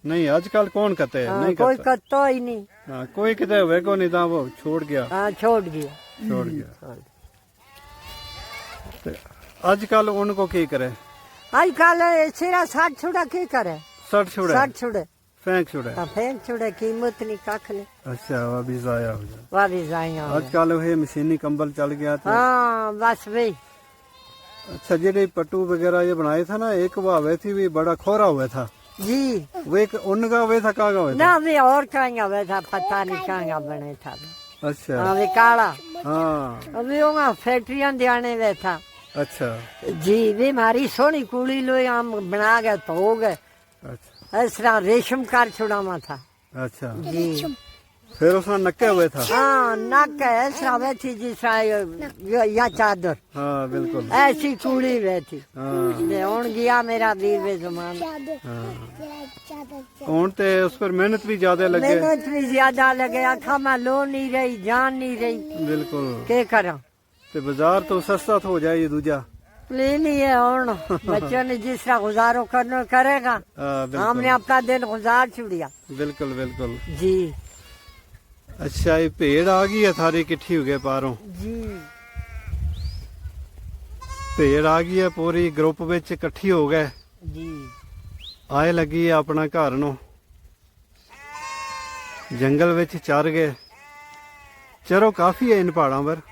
नहीं आजकल कौन कते है? नहीं कोई करता। कत्तो ही नहीं। हाँ, कोई किते हुए को नहीं था, वो छोड़ गया। हाँ, छोड़ गया। छोड़ गया। ते आजकल उनको की करे? आजकल सिरा साठ छुड़ा की करे? सट छुड़े, साठ छुड़े, फेंक छुड़े। हाँ, फेंक छुड़े, कीमत नहीं कख नहीं। अच्छा वह भी जाया हो जाए। वाह भी जाइया। आजकल वह मशीनी कंबल चल गया था। हाँ बस भाई। अच्छा जेडे पट्टू वगैरह ये बनाए था ना, एक वो हुए थी भी बड़ा खोरा हुआ था, जी वो एक उन का हुए था, कहाँ का हुआ था? ना भी और कहेंगे वैसा पता नहीं कहेंगे बने था। अच्छा हाँ भी काला, हाँ अभी वहाँ फैक्ट्रियां दियाने वे था। अच्छा जी भी हमारी सोनी कुड़ी लोई हम बना गए तो हो गए। अच्छा इस तरह रेशम कार छुड़ावा था। अच्छा। जी फिर उसने नक्के हुए था। हाँ, नक ऐसा वे थी जिस तरह या चादर, हाँ बिल्कुल। ऐसी कुड़ी वे थी। हाँ हूं गया मेरा वीर वे जमान। हूं ते उस पर मेहनत भी ज्यादा लगे। मेहनत भी ज्यादा लगे, अखा में लो नहीं रही, जान नहीं रही, बिल्कुल। के करा? ते बाजार तो सस्ता तो हो जाए ये दूजा। ले लिए हूं बच्चों ने जिस तरह गुजारो करना करेगा। हाँ हमने बिल्कुल अपना दिन गुजार छुड़िया। बिल्कुल बिल्कुल। जी अच्छा ये भेड़ आ गई है थारी किट्ठी हो गए पारों? जी भेड़ आ गई है पूरी ग्रुप विच इकट्ठी हो गए, जी आए लगी है अपना घर नो, जंगल विच चर गए। चरो काफी है इन पहाड़ों पर,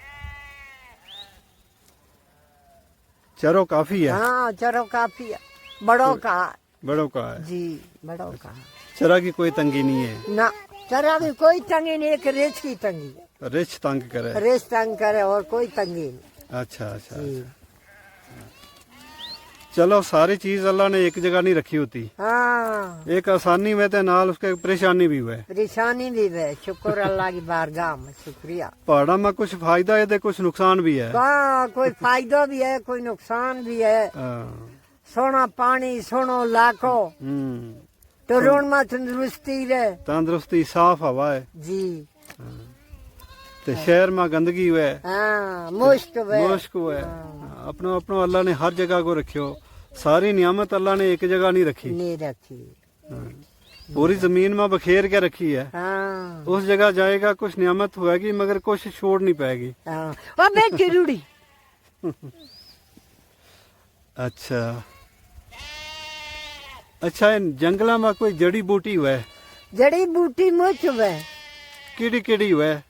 चरो काफी है। हाँ, चलो काफी है, बड़ों का। बड़ों का है, जी बड़ों का चरा की कोई तंगी नहीं है। ना, चरा भी कोई तंगी नहीं, एक रेच की तंगी, रिच तंग करे। रेच तंग करे और कोई तंगी नहीं। अच्छा अच्छा जी अच्छा। चलो सारी चीज अल्लाह ने एक जगह नहीं रखी होती, हाँ, एक आसानी में ते नाल उसके परेशानी भी हुए। परेशानी भी है, शुक्र अल्लाह की बारगाह में, शुक्रिया। पहाड़ा में कुछ फायदा है तो कुछ नुकसान भी है। हाँ, कोई फायदा भी है, कोई नुकसान भी है। हाँ, सोना पानी, सोनो लाखो, तो रोड में तंदुरुस्ती रहे। तंदुरुस्ती, साफ हवा है। जी ते शहर में गंदगी हुए, हाँ, मुश्क है। मुश्क हुए। अपनो अपनो अल्लाह ने हर जगह को रखियो, सारी नियामत अल्लाह ने एक जगह नहीं रखी। नहीं रखी। पूरी जमीन में बखेर के रखी है। हाँ उस जगह जाएगा कुछ नियामत होगी मगर कुछ छोड़ नहीं पाएगी। हाँ वो बेटी रूड़ी। अच्छा अच्छा, इन जंगला में कोई जड़ी बूटी हुआ है? जड़ी बूटी मुच हुए कीड़ी कीड़ी हुआ है?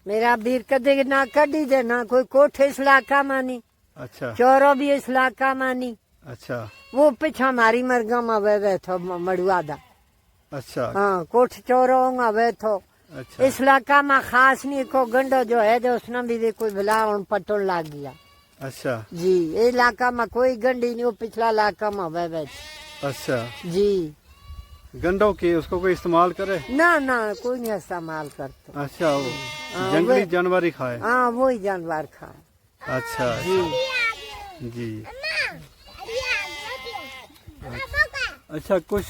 मेरा वीर कदे ना कड़ी दे ना कोई कोठे इस इलाका मानी, अच्छा चोरो भी इस इलाका मानी। अच्छा वो पिछा मारी मरगा में वे थो मड़ुआ दा। अच्छा हाँ कोठ चोरो वे थो। अच्छा इस इलाका में खास नहीं को गंडो जो है जो उसने भी कोई भला पटोल लाग गया। अच्छा जी ये इलाका में कोई गंडी नहीं, वो पिछला इलाका में वे अच्छा। जी गंडों की उसको कोई इस्तेमाल करे? ना ना कोई नहीं इस्तेमाल करता। अच्छा, वो हाँ, जंगली वे- जानवर ही खाए? हाँ वही जानवर खाए। अच्छा जी जी। अच्छा, कुछ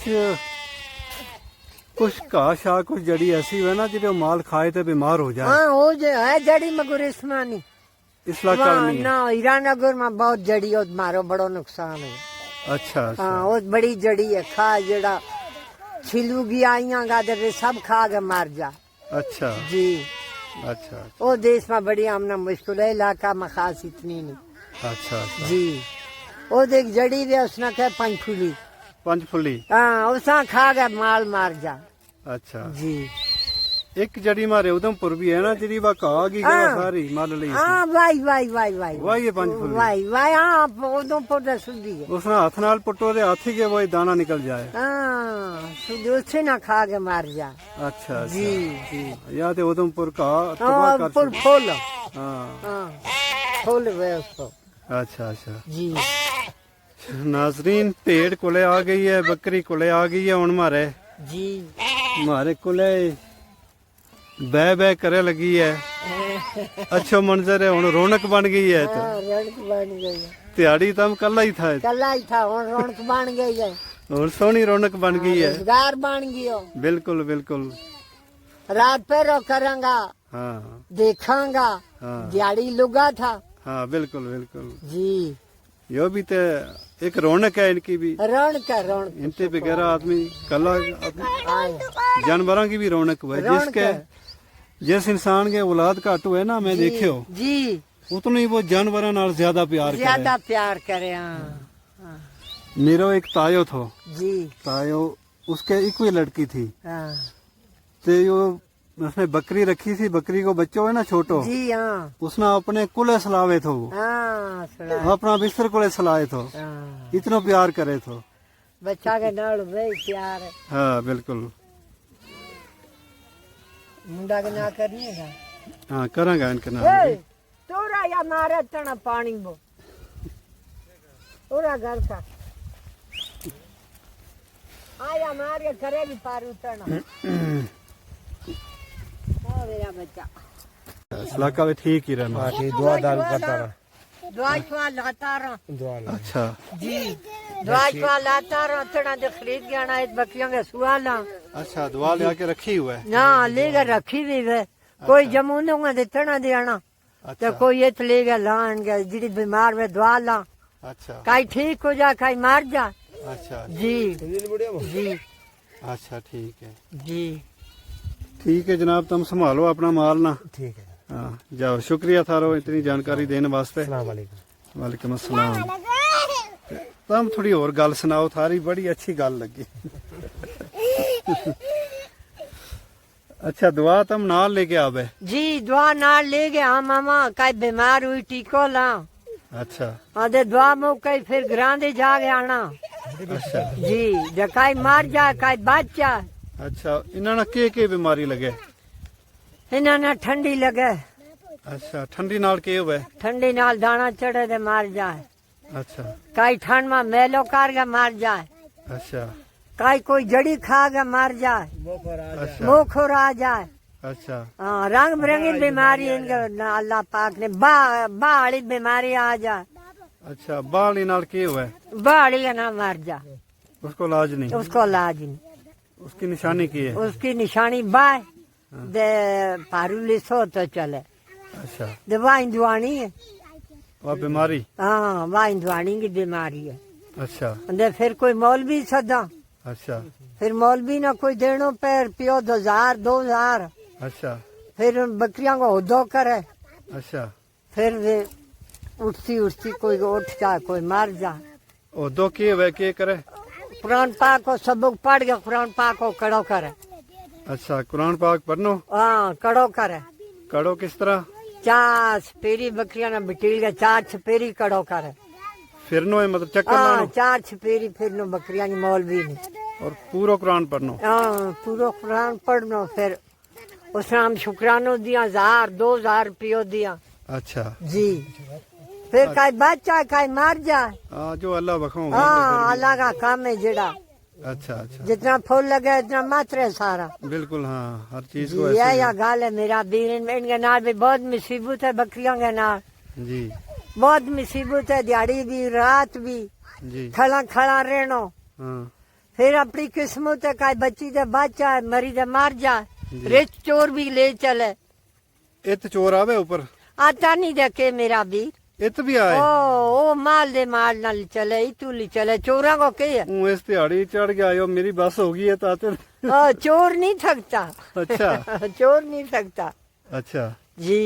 कुछ घाह शाह कुछ जड़ी ऐसी है ना जिसे माल खाए तो बीमार हो जाए? हाँ वो जो है जड़ी मगर इसमें नहीं। इस इलाका में नहीं है? ना हीरानगर में बहुत जड़ी हो मारो बड़ो नुकसान है। अच्छा अच्छा हाँ वो बड़ी जड़ी है खा जड़ा छिलूगी आइया गादर सब खा के मार जा। अच्छा जी अच्छा वो देश में बड़ी आमना मुश्किल है, इलाका में खास इतनी नहीं। अच्छा अच्छा। जी वो देख जड़ी भी उसने कह पंचफुली। पंचफुली? हाँ उसने खा के माल मार जा। अच्छा। जी एक जड़ी मारे उधमपुर भी है ना जिरी वा कहा की हाँ। सारी माल ली हाँ वाई वाई वाई वाई वाई है पंचफुली? वाई वाई हाँ उधमपुर से सुधी है। उसने हाथ नाल पुट्टो दे हाथी के वही दाना निकल जाए। हाँ सुधी उसे ना खा के मार जा। अच्छा जी अच्छा। जी या तो उधमपुर का तबाह हाँ कर फुल सकते। फूल हाँ हाँ फूल हुए उसको। अच्छा अच्छा। जी नाजरीन भेड़ कोले आ गई है, बकरी कोले आ गई है, हुन मारे जी मारे कोले बह बह करे लगी है। अच्छो मंजर है, हुन रौनक बन गई है। तो हाँ रौनक बन गई है। दिहाड़ी तो हम कल ही था, कला ही था और रौनक बन गई है। और सोनी रौनक बन गई है। रोजगार बन गयो। बिल्कुल बिल्कुल। रात पैरो करूंगा हाँ देखांगा। हाँ दिहाड़ी लुगा था। हाँ बिल्कुल बिल्कुल। जी यो भी तो एक रौनक है इनकी भी। रौनक है रौनक। इनके बगैर आदमी कला आया जानवरों की भी रौनक हुआ है। रौनक जिसके है। जिस इंसान के औलाद घट हुए ना, मैं देखियो जी उतना ही वो जानवरों नाल ज्यादा प्यार करे। ज्यादा प्यार करे। हाँ हाँ। मेरो एक तायो थो, जी तायो उसके एक ही लड़की थी। हाँ ते यो उसने बकरी रखी थी, बकरी को बच्चों है ना छोटो, जी हाँ उसने अपने कुले सलावे थो, वो हाँ सुना। अपना बिस्तर कुले सलाए थो, हाँ इतना प्यार करे थो। बच्चा के नाल भाई प्यार है। हाँ बिल्कुल। मुंडा के ना करनी है। हाँ करांगा इनके नाम ए, भी। तोरा या मारे तना पानी बो तोरा घर का आया मारे करे भी पारू तना। हाँ मेरा बच्चा इलाका भी ठीक ही रहना। दुआ दारू करता रहा। दवाई छुआ लाता रहा। दुआ ला। अच्छा जी दवाई छुआ लाता रहा तना जो खरीद के आना है बकरियों के सुआला। अच्छा, दुआ ले आके रखी हुआ है। ना लेकर रखी भी है। कोई जमूनों में तना देना अच्छा तो कोई ये ले गया लान गया जी बीमार में दवा ला अच्छा कहीं ठीक हो जा कहीं मार जा। अच्छा जी जी अच्छा ठीक है। जी ठीक है जनाब, तुम संभालो अपना माल ना। ठीक है। हाँ जाओ, शुक्रिया थारो इतनी जानकारी देने वास्ते। अस्सलाम वालेकुम। वालेकुम अस्सलाम। तुम थोड़ी और गल सुनाओ, थारी बड़ी अच्छी गल लगी। अच्छा, दुआ तुम नाल लेके आवे? जी दवा नाल ले गया हाँ मामा कहीं बीमार हुई टीको ला। अच्छा आधे दवा मुक कहीं फिर ग्रांदे जा गया आना। अच्छा जी जो कहीं मार जा कहीं बच जा। अच्छा। इन्होंने के बीमारी लगे? इन्होंने ठंडी लगे। अच्छा, ठंडी नाल के हुए? ठंडी नाल दाना चढ़े दे मार जाए। अच्छा कहीं ठंड में मेलो कार के मार जाए। अच्छा कहीं कोई जड़ी खा के मार जाए। अच्छा मुंह खुर आ जाए। अच्छा हाँ रंग बिरंगी बीमारी इनके अल्लाह पाक ने बाहरी बीमारी आ जाए। अच्छा। बाली नाल के हुए? बाहरी का ना मर जा उसको इलाज नहीं? उसको इलाज नहीं। उसकी निशानी की है? उसकी निशानी बाय दे पारू लिसो तो चले। अच्छा। दवाई दुआनी है। वह बीमारी? हाँ वाइन दुआनी की बीमारी है। अच्छा दे फिर कोई मौलवी सदा अच्छा फिर मौलवी ने कोई देनो पैर पियो 2000 अच्छा फिर उन बकरियों को उदो करे अच्छा फिर वे उठती कोई उठ जाए कोई मार जाए ओ दो के वे के करे कुरान पाक को सबक पढ़ के कुरान पाक को कड़ो करे अच्छा कुरान पाक पढ़नो हाँ कड़ो करे कड़ो किस तरह 4 छपेरी बकरियां ने बिटील के 4 छपेरी कड़ो करे फिरनो है मतलब चक्कर हाँ लानो 4 छपेरी फिर नो बकरियां की मौलवी ने और पूरा कुरान पढ़नो हाँ पूरा कुरान पढ़नो फिर उस नाम शुक्रानो दिया 1000-2000 रुपयो दिया अच्छा जी फिर काई बच्चा काई मार जाए हाँ जो अल्लाह बखाओ हाँ अल्लाह का काम है जेड़ा अच्छा अच्छा जितना फूल लगे इतना मात्र सारा बिल्कुल हाँ हर चीज को ये ऐसे या गाल है मेरा बीर इनके नाल भी बहुत मुसीबत है बकरियों के नाल जी बहुत मुसीबत है दिहाड़ी भी रात भी जी खड़ा खड़ा रहनो हाँ फिर अपनी किस्मत है काई बच्ची दे बच्चा है मरी दे मार जाए रिच चोर भी ले चले इत चोर आवे ऊपर आता नहीं देखे मेरा बीर इत भी आए ओ माल दे माल नाल चले इतू ली चले चोरा को के है हूँ इस दिहाड़ी चढ़ गया यो मेरी बस होगी है ताते चोर नहीं थकता अच्छा चोर नहीं थकता अच्छा जी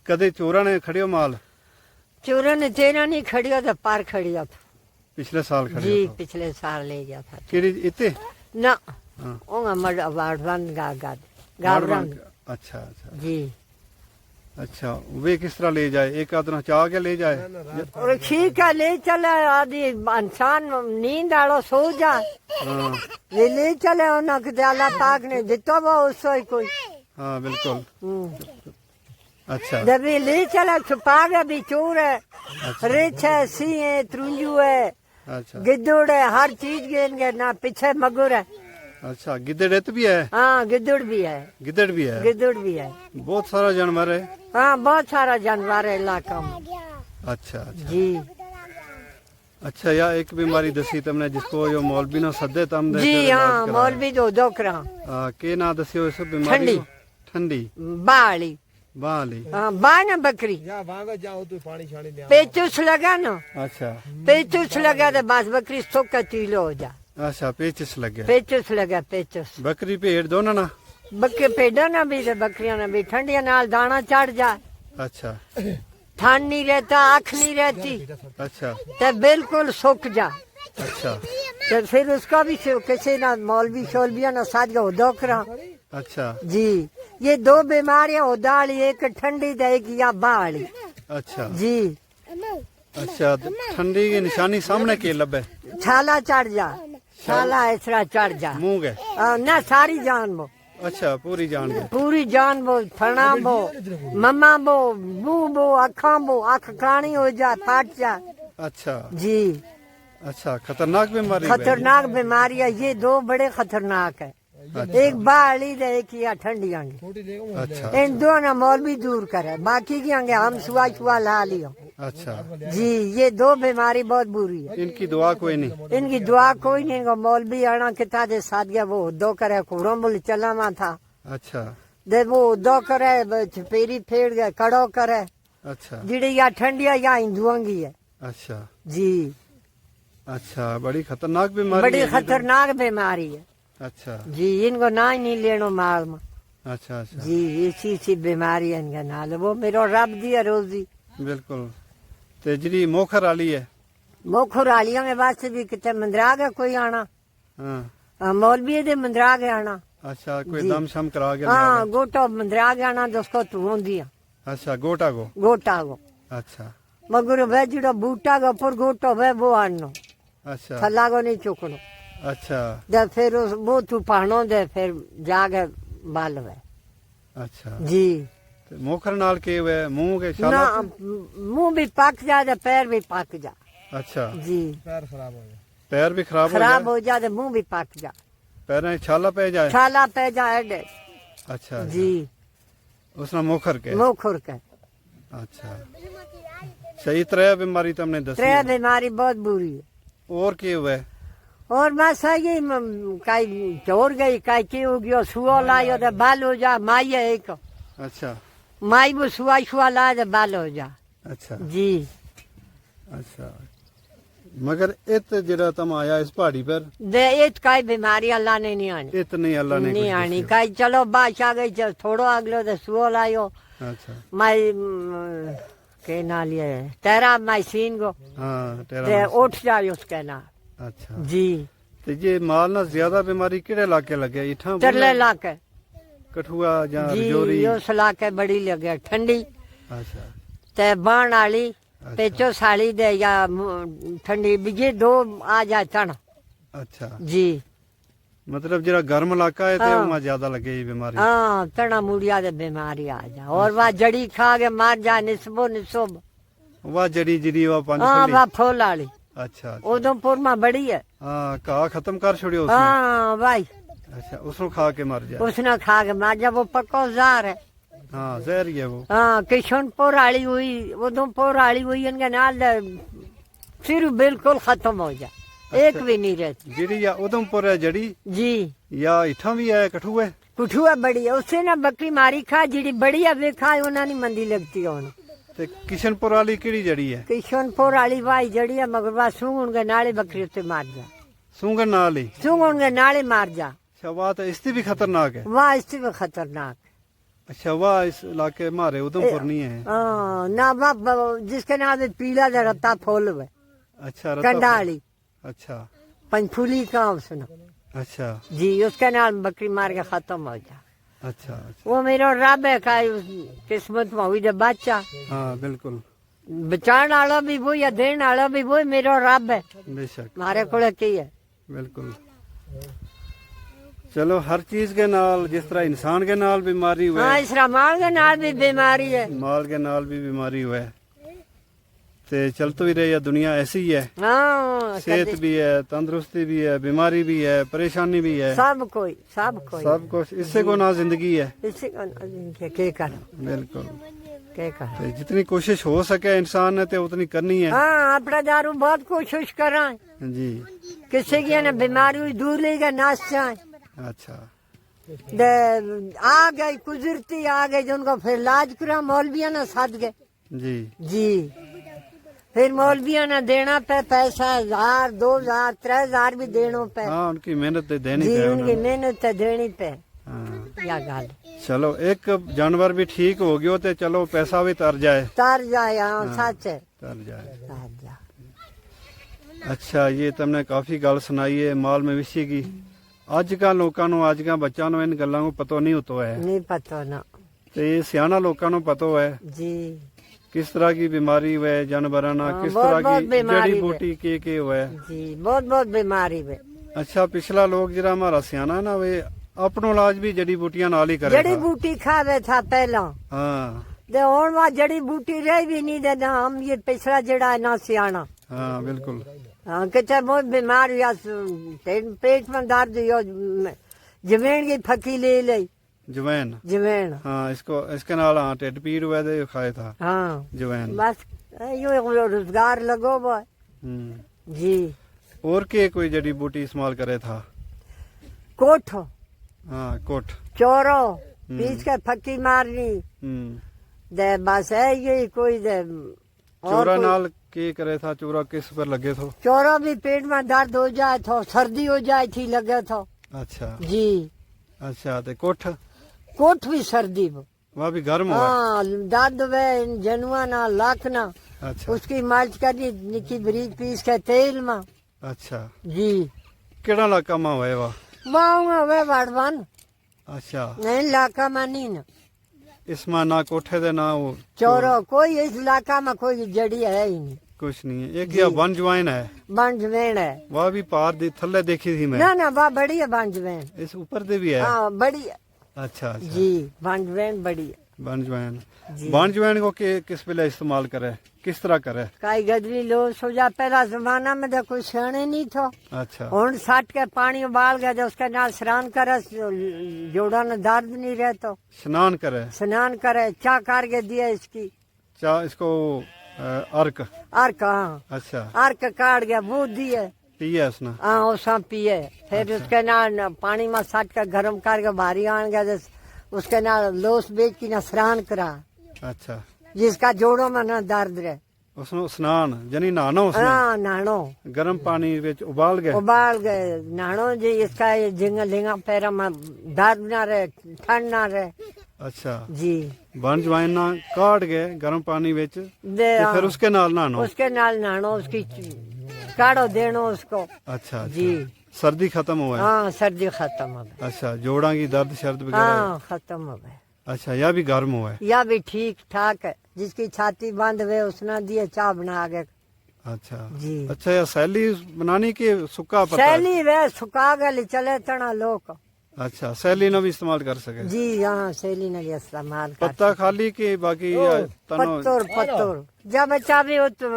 कदे चोरा ने खड़ियो माल चोरों ने तेरा नहीं खड़िया था पार खड़िया था पिछले साल जी खड़ियो था पिछले साल ले गया था केड़ी इते ना हाँ। ओंगा मड वाड़वन गावरन अच्छा अच्छा जी अच्छा वे किस तरह ले जाए एक आदमी चाह के ले जाए और ठीक है ले चले आदि इंसान नींद आड़ो सो जाए हाँ वे ले चले उन्हें अल्लाह पाक ने दितो वो उसो ही कोई हाँ बिल्कुल अच्छा जब ये ले चला छुपा के भी चोर है रिछ है सी है त्रुंजू है अच्छा गिद्दड़ है हर चीज के इनके ना पीछे मगुर है अच्छा गिद्दड़ भी है हाँ गिद्दड़ भी है गिद्दड़ भी है गिद्दड़ भी है बहुत सारा जानवर है हाँ बहुत सारा जानवर है इलाका में अच्छा अच्छा जी अच्छा या एक बीमारी दसी तुमने जिसको यो मौलवी ने सदे तम दे जी हाँ मौलवी तो दोकरा के ना दसियो इस बीमारी ठंडी। को? ठंडी बाली बाली हाँ बा ना बकरी जाओ तू पानी छानी ले पेचुस लगा ना अच्छा पेचुस लगा तो बस बकरी सुख चीलो हो जा अच्छा पेचिस लग गया पेचुस लगा पेचुस बकरी भेड़ दोनों ना बकरी पेड़ा ना भी बकरियां ना भी ठंडिया नाल दाना चढ़ जाए अच्छा ठंड नहीं रहता आँख नहीं रहती अच्छा तो बिल्कुल सूख जा अच्छा तो फिर उसका भी किसी ना मौलवी शोलविया ना साथ का दोकरा अच्छा जी ये 2 बीमारियां उदाली एक ठंडी तो एक या बाली अच्छा जी अच्छा तो ठंडी की निशानी सामने के लबे छाला चढ़ जा छाला ऐसा चढ़ जा मुंह के ना सारी जान बो अच्छा पूरी जान गए पूरी जान बो फना बो मम्मा बो मुंह बो अखा बो अख काणी हो जा फाट जा अच्छा जी अच्छा खतरनाक बीमारी है। खतरनाक बीमारी है ये 2 बड़े खतरनाक है एक बाली दे एक या ठंडियां की अच्छा इन दोनों मौलवी दूर करे बाकी की आगे हम सुआ छुआ ला लियो अच्छा जी ये 2 बीमारी बहुत बुरी है इनकी दुआ कोई नहीं इनकी दुआ कोई नहीं इनको मौलवी आना किता दे साथ गया वो 2 करे कुड़ों बोल चला मा था अच्छा दे वो 2 करे छपेरी फेड़ गए कड़ो करे अच्छा जिड़ी या ठंडिया या हिंदुओं की है अच्छा जी अच्छा बड़ी खतरनाक बीमारी बड़ी है। खतरनाक बीमारी है अच्छा जी इनको ना ही नहीं लेनो माल में अच्छा अच्छा जी इसी बीमारी है इनका नाल वो मेरो रब दिया रोजी बिल्कुल ते जी मोखर वाली है मोखर आलिया के वास्ते भी कितने मंदरा गया कोई आना हाँ मौलवी दे मंदरा गया आना अच्छा कोई दम शम करा के हाँ गोटो मंदरा गया आना तो उसको तू होंगी अच्छा गोटा को गोटा को अच्छा मगर वे जो बूटा के ऊपर गोटो वे वो आनो अच्छा थला को नहीं चुकनो अच्छा दे फिर उस वो तू पहनो दे फिर जाके बाल वे अच्छा जी ते मोखर नाल के वे मुंह के ना शाला मुंह भी पक जा दे पैर भी पक जा अच्छा जी पैर खराब हो गया पैर भी खराब हो खराब जाए हो जा दे मुंह भी पक जा पैर छाला पे जाए छाला पे जा एडे अच्छा जी उसने मोखर के मुंह खुर के अच्छा सही तरह बीमारी तुमने दसी त्रे बीमारी बहुत बुरी है और के हुए और बस ये काई चोर गई काई की हो गयो सुओ लायो तो बाल हो जा माई है एक अच्छा माई वो सुआ शुआ लाए तो बाल हो जा अच्छा जी अच्छा मगर इत जरा तुम आया इस पहाड़ी पर दे इत काई बीमारी अल्लाह ने नहीं आनी इत नहीं अल्लाह ने नहीं कुछ आनी दस्या। काई चलो बादशाह गई चल थोड़ो अगलो तो सुओ लायो अच्छा माई के ना लिए तेरा माई सीन गो हाँ ते तेरा उठ जाए उसके ना अच्छा जी ते ये माल ना ज्यादा बीमारी किहड़े इलाके लगे इठा चरले लाके कठुआ या जी रजौरी उस लाके बड़ी लगे ठंडी अच्छा ते बाण वाली पेचो साड़ी दे या ठंडी बीजे दो आ जाए तन अच्छा जी मतलब जरा गर्म इलाका है तो हाँ। वहाँ ज्यादा लगे ये बीमारी हाँ तना मुड़िया दे बीमारी आ जा और वह जड़ी खा के मार जा निस्बो निसोब वाह जड़ी जड़ी वाह पांच हाँ फली वह फूल वाली अच्छा उधमपुर में बड़ी है हाँ कहा खत्म कर छोड़ियो उसने हाँ भाई अच्छा उसको खा के मर जाए उसने खा के मार जा वो पक्को जार है हाँ जहर ही है वो हाँ किशनपुर वाली हुई उधमपुर वाली हुई इनके नाल फिर बिल्कुल खत्म हो जा एक भी नहीं रहती जड़ी या उधमपुर है जड़ी जी या इठा भी है कठुए कुठुआ बड़ी है उससे ना बकरी मारी खा जी बड़ी है वे खाए उन्हें नहीं मंदी लगती है उन्हें ते किशनपुर वाली किहड़ी जड़ी है किशनपुर वाली भाई जड़ी है मगर वह सूंग उनके नाले बकरी उत्ते मार जा सूंगन नाल ही सूंग उनके नाले मार जा अच्छा वाह तो इससे भी खतरनाक है वह इससे भी खतरनाक अच्छा वाह इस इलाके हमारे उधमपुर नहीं है हाँ ना वह जिसके नाम पे पीला जा रत्ता फूल है अच्छा रत्ता- कंडाली अच्छा पंचफूली का उसने अच्छा जी उसके नाल बकरी मार के खत्म हो जा अच्छा अच्छा वो मेरा रब है का किस्मत में हुई जब बच्चा हाँ बिल्कुल बचाने वाला भी वो या देने वाला भी वो मेरा रब है बेशक मारे को की है बिल्कुल चलो हर चीज के नाल जिस तरह इंसान के नाल बीमारी हुए हाँ इस माल के नाल भी बीमारी है माल के नाल भी बीमारी हुए ते चल तो ही रही है दुनिया ऐसी ही है हाँ सेहत भी है तंदुरुस्ती भी है बीमारी भी है परेशानी भी है सब कोई सब कुछ इससे को ना जिंदगी है इसी को के करो बिल्कुल के करो ते जितनी कोशिश हो सके इंसान ने ते उतनी करनी है हाँ अपना दारू बहुत कोशिश करा जी किसी की ना बीमारी हुई दूर ले गए नाश जाए अच्छा दे आ गई गुजरती आ गई जिनको फिर इलाज करा मौलविया ने साध गए जी जी फिर मौलविया ने देना पे पैसा 1000 2000 3000 भी देना पे हाँ उनकी मेहनत तो देनी जी है उनकी उन्हें। मेहनत तो देनी पे हाँ या गाल चलो एक जानवर भी ठीक हो गयो तो चलो पैसा भी तर जाए तार जाए हाँ सच है तर जाए तार जा अच्छा ये तुमने काफी गल सुनाई है माल मवेशी की अजकल लोगों ਨੂੰ अजकल बच्चों ਨੂੰ इन गल्लां को पता नहीं होता है नहीं पता ना ते सियाना लोगों ਨੂੰ पता है जी किस तरह की बीमारी हुए जानवरों ना हाँ, किस बहुत- तरह बहुत की बीमारी जड़ी हुए। बूटी के हुए जी बहुत बीमारी में अच्छा पिछला लोग जरा हमारा सियाना ना वे अपनो इलाज भी जड़ी बूटियां नाल ही करे जड़ी था। बूटी खावे था पहला हाँ दे और वहाँ जड़ी बूटी रह भी नहीं देना हम ये पिछला जड़ा है ना सियाना हाँ बिल्कुल हाँ कितने बहुत बीमार हुआ पेट में दर्द हुआ जमीन की फकी ले ली जवैन जमीन हाँ इसको इसके नाल हाँ टिड्ड पीड़ हुए थे खाए था हाँ जवैन बस यो रोजगार लगो वो जी और के कोई जड़ी बूटी इस्तेमाल करे था कोठ हाँ कोट चोरो पीस के फकी मारनी दे बस है ये कोई दे और चोरा कोई- नाल के करे था चोरा किस पर लगे थो चोरो भी पेट में दर्द हो जाए तो सर्दी हो जाए थी लगे तो अच्छा जी अच्छा ते कोठ कोठ भी सर्दी में वह भी गर्म हुआ हाँ दर्द वे जनुआ ना लाख ना अच्छा उसकी मालिश करनी निकी बरीक पीस के तेल में अच्छा जी केड़ा इलाका में हुआ वह वाह वे वड़वन अच्छा नहीं इलाका में नहीं ना इसमें ना कोठे दे ना वो चोरो कोई इस इलाका में कोई जड़ी है ही नहीं कुछ नहीं है एक यह वन ज्वाइन है बंजवेन है वह भी पार दी थल्ले देखी थी मैं ना ना वाह बड़ी है बंजवेन इस ऊपर दे भी है हाँ बड़ी है अच्छा अच्छा जी बंजवेन बड़ी है वन ज्वाइन जी। वन ज्वाइन को किस वेले इस्तेमाल करे किस तरह करे काई गदरी लो सो जा पहला जमाना में तो कोई सियाने नहीं था अच्छा हुन सट के पानी उबाल गया तो उसके नाल स्नान करे जोड़ा में दर्द नहीं रहता स्नान करे स्नान करे चाह करके दिया इसकी चा इसको अर्क अर्क हाँ अच्छा अर्क काट गया वो दिए पिए उसने हाँ वो सब पिए फिर उसके नाल पानी में सट के गर्म करके भारी आन गया तो उसके नाल लोस बेच की ना स्नान करा अच्छा जिसका जोड़ों में ना दर्द रहे उसनो स्नान यानी नहाना उसमें हाँ नहानो गर्म पानी विच उबाल गए उबाल गए नहानो जी इसका ये झिंगा लिंगा पैरा में दर्द ना रहे ठंड ना रहे अच्छा जी बन जवाइन ना काट गए गर्म पानी विच दे ते फिर उसके नाल नहानो उसके नाल नहानो उसकी काढ़ो देनो उसको अच्छा जी सर्दी खत्म हुआ है हाँ सर्दी खत्म हो गई अच्छा जोड़ा की दर्द शर्द वगैरह हाँ खत्म हो गए अच्छा यह भी गर्म हुआ है या भी ठीक ठाक है जिसकी छाती बंद हुए उसने दिए चाय बना के अच्छा जी अच्छा यह सैली बनानी की सुक्का पत्ता है? सैली वे सुखा गल चले तना लोग अच्छा सैली ना भी इस्तेमाल कर सके जी हाँ सैली ने भी इस्तेमाल कर पत्ता खाली के बाकी या तनो पत्तोर पत्तोर जब बच्चा भी वो तो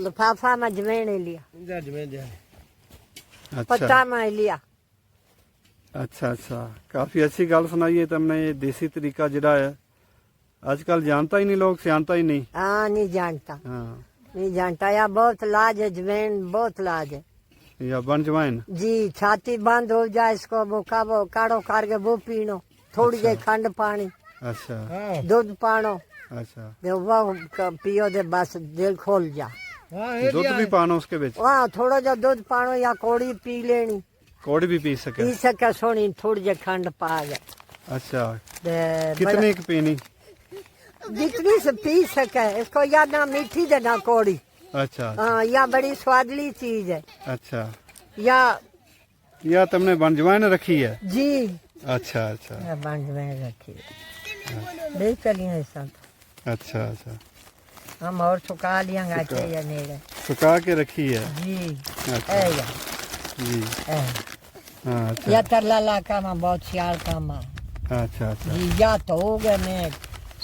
लिफाफा में जमेन लिया जा जमे जा अच्छा पत्ता में लिया अच्छा अच्छा काफी अच्छी गल सुनाई है तुमने ये देसी तरीका जड़ा है आजकल जानता ही नहीं लोग सियानता ही नहीं हाँ नहीं जानता हाँ नहीं जानता या बहुत लाज है जमेन बहुत लाज है या बन जवाइन जी छाती बंद हो जाए इसको वो काबो काढ़ो करके वो पीनो थोड़ी देर खंड पानी अच्छा हां दूध पानो अच्छा दे वो पियो दे बस दिल खोल जा हां ये दूध भी पाना उसके बिच हाँ थोड़ा जो दूध पानो या कोड़ी पी लेनी कोड़ी भी पी सके पी सके सोनी थोड़ी जे खंड पा गए अच्छा दे कितनी की पीनी जितनी से पी सके इसको या ना मीठी दे ना कोड़ी अच्छा हाँ या बड़ी स्वादली चीज है अच्छा या तुमने बन जवाइन रखी है जी अच्छा अच्छा या बंद में रखी ले चलिए सब अच्छा अच्छा हम और सुखा लिया गाचे या नहीं सुखा के रखी है जी अच्छा है या जी है। हाँ अच्छा या तरला लाका में बहुत सियाल काम है अच्छा अच्छा जी या तो हो गए मैं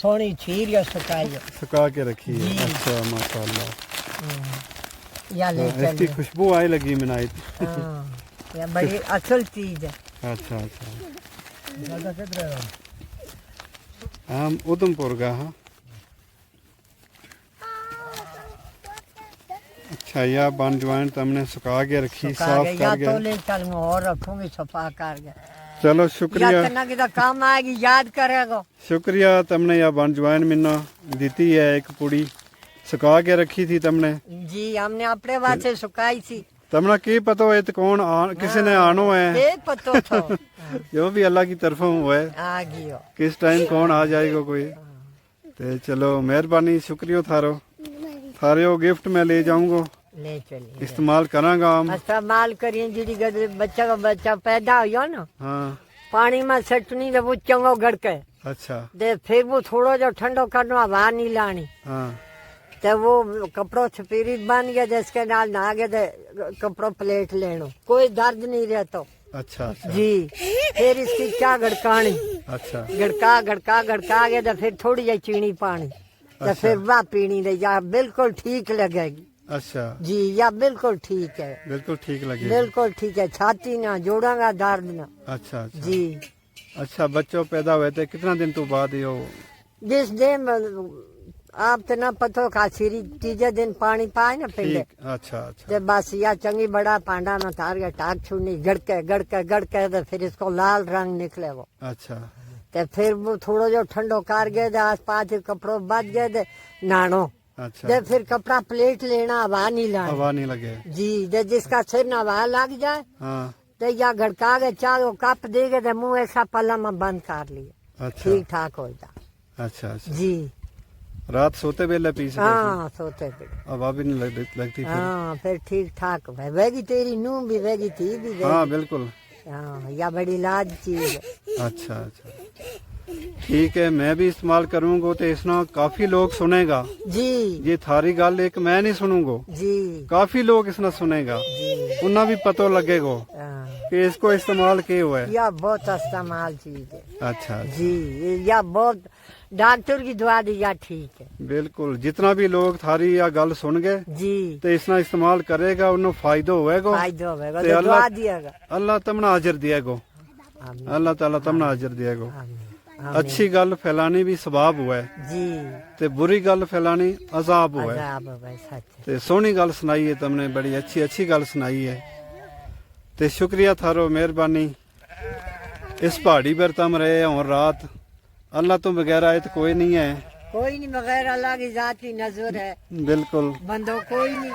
सोनी छीर या सुखाई सुखा के रखी है जी। अच्छा माशाल्लाह या ले इसकी चलिए खुशबू आई लगी मिनाई हाँ या बड़ी असल चीज है अच्छा अच्छा ज्यादा किधर है हम उधमपुर का हाँ अच्छा यह बन जवाइन तुमने सुखा के रखी सुखा साफ के या कर तो गया ले चल मैं और रखूंगी सफा कर के चलो या शुक्रिया तना की तो काम आएगी याद करेगा शुक्रिया तुमने यह बन जवाइन मिन्ना दी है एक पुड़ी सुखा के रखी थी तुमने जी हमने अपने वास्ते सुखाई थी तुमने की पता है तो कौन किसी ने आनो है ये पतो तो जो भी अल्लाह की तरफों हुआ है आ गयो किस टाइम कौन आ जाएगा कोई ते चलो मेहरबानी शुक्रिया थारे वो गिफ्ट मैं ले जाऊंगा ले चलिए इस्तेमाल करांगा हम इस्तेमाल करिए जी बच्चा का बच्चा पैदा हो ना हाँ पानी में सटनी तो वो चंगो गड़के अच्छा दे फिर वो थोड़ा जो ठंडो करना बाहर नहीं लानी हाँ तो वो कपड़ो छपीरी बन गया जिसके नाल ना गए तो कपड़ो प्लेट लेनो कोई दर्द नहीं रहता अच्छा अच्छा जी फिर इसकी क्या गड़कानी अच्छा गड़का गया तो फिर थोड़ी जी चीनी पानी तो फिर वह पीनी दे या बिल्कुल ठीक लगेगी अच्छा जी या बिल्कुल ठीक है बिल्कुल ठीक लगे बिल्कुल ठीक है छाती ना जोड़ा का दर्द ना अच्छा अच्छा जी अच्छा बच्चों पैदा हुए थे कितना दिन तो बाद ही हो जिस दिन आप तो ना पतो खासीरी तीजे दिन पानी पाए ना पिंडे ठीक अच्छा अच्छा ते बस या चंगी बड़ा पांडा ना तार के टाक छुड़नी गड़के तो फिर इसको लाल रंग निकले वो अच्छा ते फिर वो थोड़ा जो ठंडो कर गए थे आस पास कपड़ों बच गए थे नानो अच्छा ते फिर कपड़ा प्लेट लेना हवा नहीं लाना हवा नहीं लगे जी दे जिसका सिर ना हवा लग जाए हाँ ते या गड़का के चाहे वो कप दे गए तो मुंह ऐसा पल्ला में बंद कर लिया अच्छा ठीक ठाक हो जाए अच्छा अच्छा जी रात सोते वेले पी सके हाँ सोते पे हवा भी नहीं लगती फिर हाँ फिर ठीक ठाक है वेगी तेरी नूह भी वेगी थी भी वेगी हाँ बिल्कुल हाँ या बड़ी लाज चीज है अच्छा अच्छा ठीक है मैं भी इस्तेमाल करूंगा तो इसना काफी लोग सुनेगा जी ये थारी गल एक मैं नहीं सुनूंगा जी काफी लोग इसना सुनेगा जी उन्हें भी पता लगेगा हाँ, कि इसको इस्तेमाल के हुआ है या बहुत इस्तेमाल चीज है अच्छा जी या बहुत डॉक्टर की दवा दी या ठीक है बिल्कुल जितना भी लोग थारी या गल सुन गए जी तो इसना इस्तेमाल करेगा उन्हें फायदा होएगा फायदा होगा ते तो अल्लाह- दवा दिएगा अल्लाह तमना अजर दिएगो आमीन, अल्लाह ताला तमना अजर दिएगो आमीन, आमीन। अच्छी गल फैलानी भी सवाब हुआ है जी ते बुरी गल फैलानी अजाब हुआ है अजाब है सच ते सोहनी गल सुनाई है तुमने बड़ी अच्छी अच्छी गल सुनाई है ते शुक्रिया थारो मेहरबानी इस पहाड़ी पर तुम रहे और रात अल्लाह तो बगैर आए तो कोई नहीं है कोई नहीं बगैर अल्लाह की जात की नजर है बिल्कुल बंदो कोई नहीं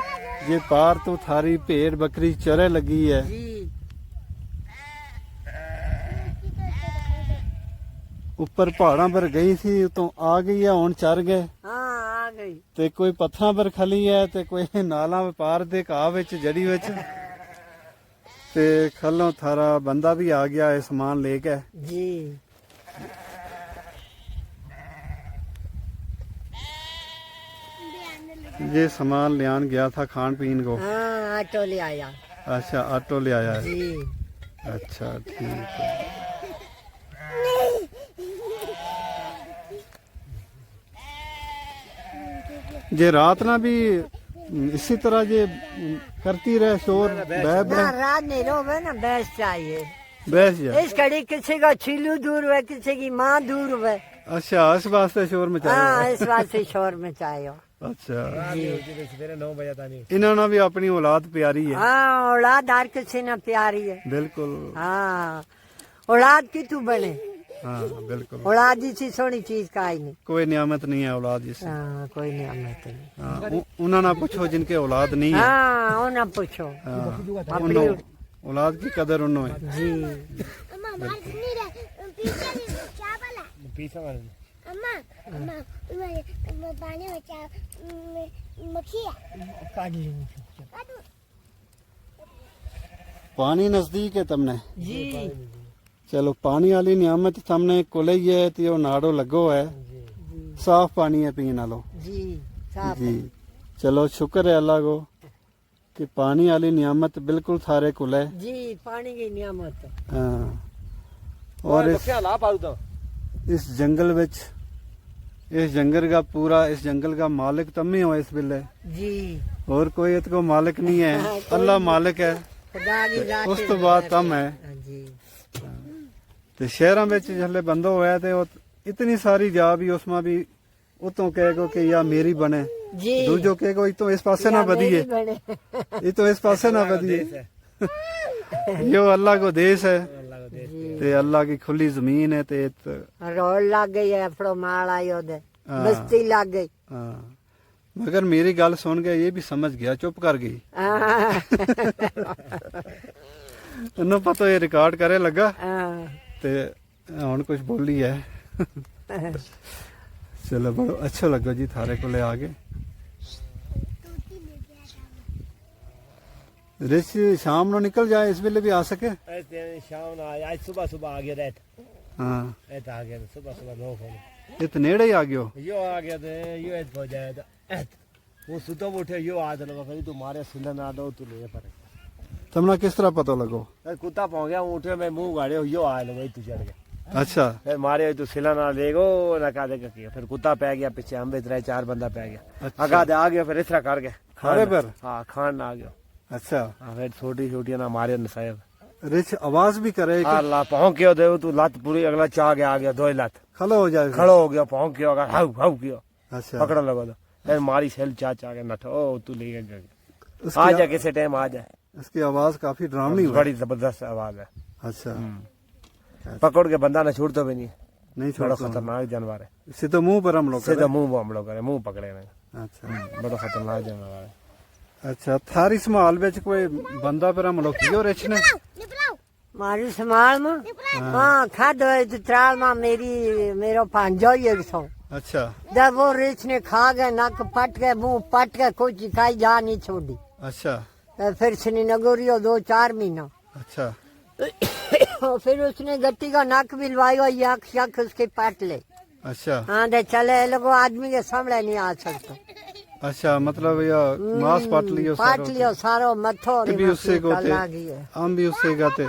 ये पार तो थारी भेड़ बकरी चरे लगी है जी ऊपर पहाड़ां पर गई थी तो आ गई है हुण चर गए हाँ आ गई ते कोई पत्थरां पर खली है ते कोई नालां पार दे घाह विच जड़ी विच ते खलों थारा बंदा भी आ गया है सामान लेके जी ये सामान ले आन गया था खान पीन को हाँ ऑटो ले आया अच्छा ऑटो ले आया है जी अच्छा ठीक है जे रात ना भी इसी तरह ये करती रहे शोर बह ना रात नहीं रोवे ना भैंस चाहिए बहस जा इस घड़ी किसी का छिलू दूर हुए किसी की माँ दूर हुए अच्छा इस वास्ते शोर मचाया हाँ इस वास्ते शोर में चाहिए अच्छा सवेरे 9 बजे तानी इन्होंने भी अपनी औलाद प्यारी है हाँ औलाद हर किसी ने प्यारी है बिल्कुल हाँ औलाद की तू बने हाँ बिल्कुल औलाद जैसी सोनी चीज का ही नहीं कोई नियामत नहीं है औलाद जिससे हाँ कोई नहीं हमें तो नहीं हाँ उन्होंने पूछो जिनके औलाद नहीं है हाँ वो ना पूछो हाँ, उन्हों औलाद की कदर उन्हों है जी अम्मा बारिश नहीं रहा पीछे भी क्या बोला पीछे वाले अम्मा अम्मा पानी में क्या मक्खी है काटू पानी नजदीक है तुमने जी चलो पानी वाली नियामत सामने कोले ही है तो नाड़ो लगो है साफ पानी है पीने वालो जी साफ जी चलो शुक्र है अल्लाह को कि पानी वाली नियामत बिल्कुल थारे कुल है जी पानी की नियामत हाँ और ला पाऊ तो इस जंगल का पूरा इस जंगल का मालिक तम ही हो इस बिल्ले जी और कोई इसको मालिक नहीं है अल्लाह मालिक है खुदा की जात उस तो बाद तम है हाँ जी ते शहरों में जल्ले बंदो होया ते वो इतनी सारी जा भी उसमें भी उतों कहेगो कि या मेरी बने जी दूजो कहेगो इतो इस पासे ना बदिए बने इतो इस पासे ना बदिए यो अल्लाह को देश है ते अल्लाह की खुली जमीन है ते रोड लग गई है अपनो माल आयो दे बस्ती लग गई हाँ मगर मेरी गल सुन के ये भी समझ गया चुप कर गई हाँ, उन्हें पता ये रिकॉर्ड करे लगा हाँ, ते हुन कुछ बोली है चलो बड़ो अच्छा लगा जी थारे को ले आगे रिच शाम नो निकल जाए इस वेले भी आ सके ऐसे शाम ना आज सुबह सुबह आ गया रेत हाँ ऐसे आ गया सुबह सुबह 9 बजे इत नेड़े ही आ गयो यो आ गया थे यो ऐसे हो जाए वो सुतो उठे यो आ चलो कभी तू मारे सिलन आ दो तू ले पर तुमने किस तरह पता लगो कुत्ता पहुंच गया उठे मैं मुंह गाड़े यो आ लो तू चढ़ गया अच्छा फिर मारे तू सिला ना लेगो ना का देगा किया फिर कुत्ता पै गया पीछे हम इधर 4 बंदा पै गया अच्छा। आगा दे आ गया फिर इस तरह कर गया खाने पर हाँ खान ना आ गया अच्छा हाँ फिर छोटी छोटी ना मारे न साहब रिच आवाज भी करे कि अल्लाह पहुंच गया दे तू लत पूरी अगला चा गया आ गया 2 लत खलो हो जाए खड़ो हो गया पहुंच गया अगर हाउ हाउ किया अच्छा पकड़ लगा दो फिर मारी सेल चा चा के नठ ओ तू ले गया उसकी आ जा किसी टाइम आ जा इसकी आवाज काफी डरावनी हुई बड़ी जबरदस्त आवाज है अच्छा पकड़ के बंदा ने छोड़ता भी नहीं नहीं बड़ा छोड़ता खतरनाक जानवर है इसे तो मुंह पर हम लोग सीधा मुंह हम लोग करे मुंह पकड़े ने अच्छा बड़ा खतरनाक जानवर है अच्छा थारी संभाल विच कोई बंदा पर हम लोग कियो रिच ने मारी संभाल में हाँ खाद तो त्राल में मेरो भांजो ही एक सौ अच्छा जब वो रिच ने खा गए नक पट गए मुंह पट गए कुछ खाई जा नहीं छोड़ी अच्छा तो फिर श्रीनगर ही 2-4 महीना अच्छा फिर उसने गट्टी का नक भी लवाई और यक शक उसके पट ले अच्छा हाँ दे चले लोगो आदमी के सामने नहीं आ सकता अच्छा मतलब या मांस पाट लियो पाट लियो सारो मथो ये भी उससे को थे हम भी उससे गाते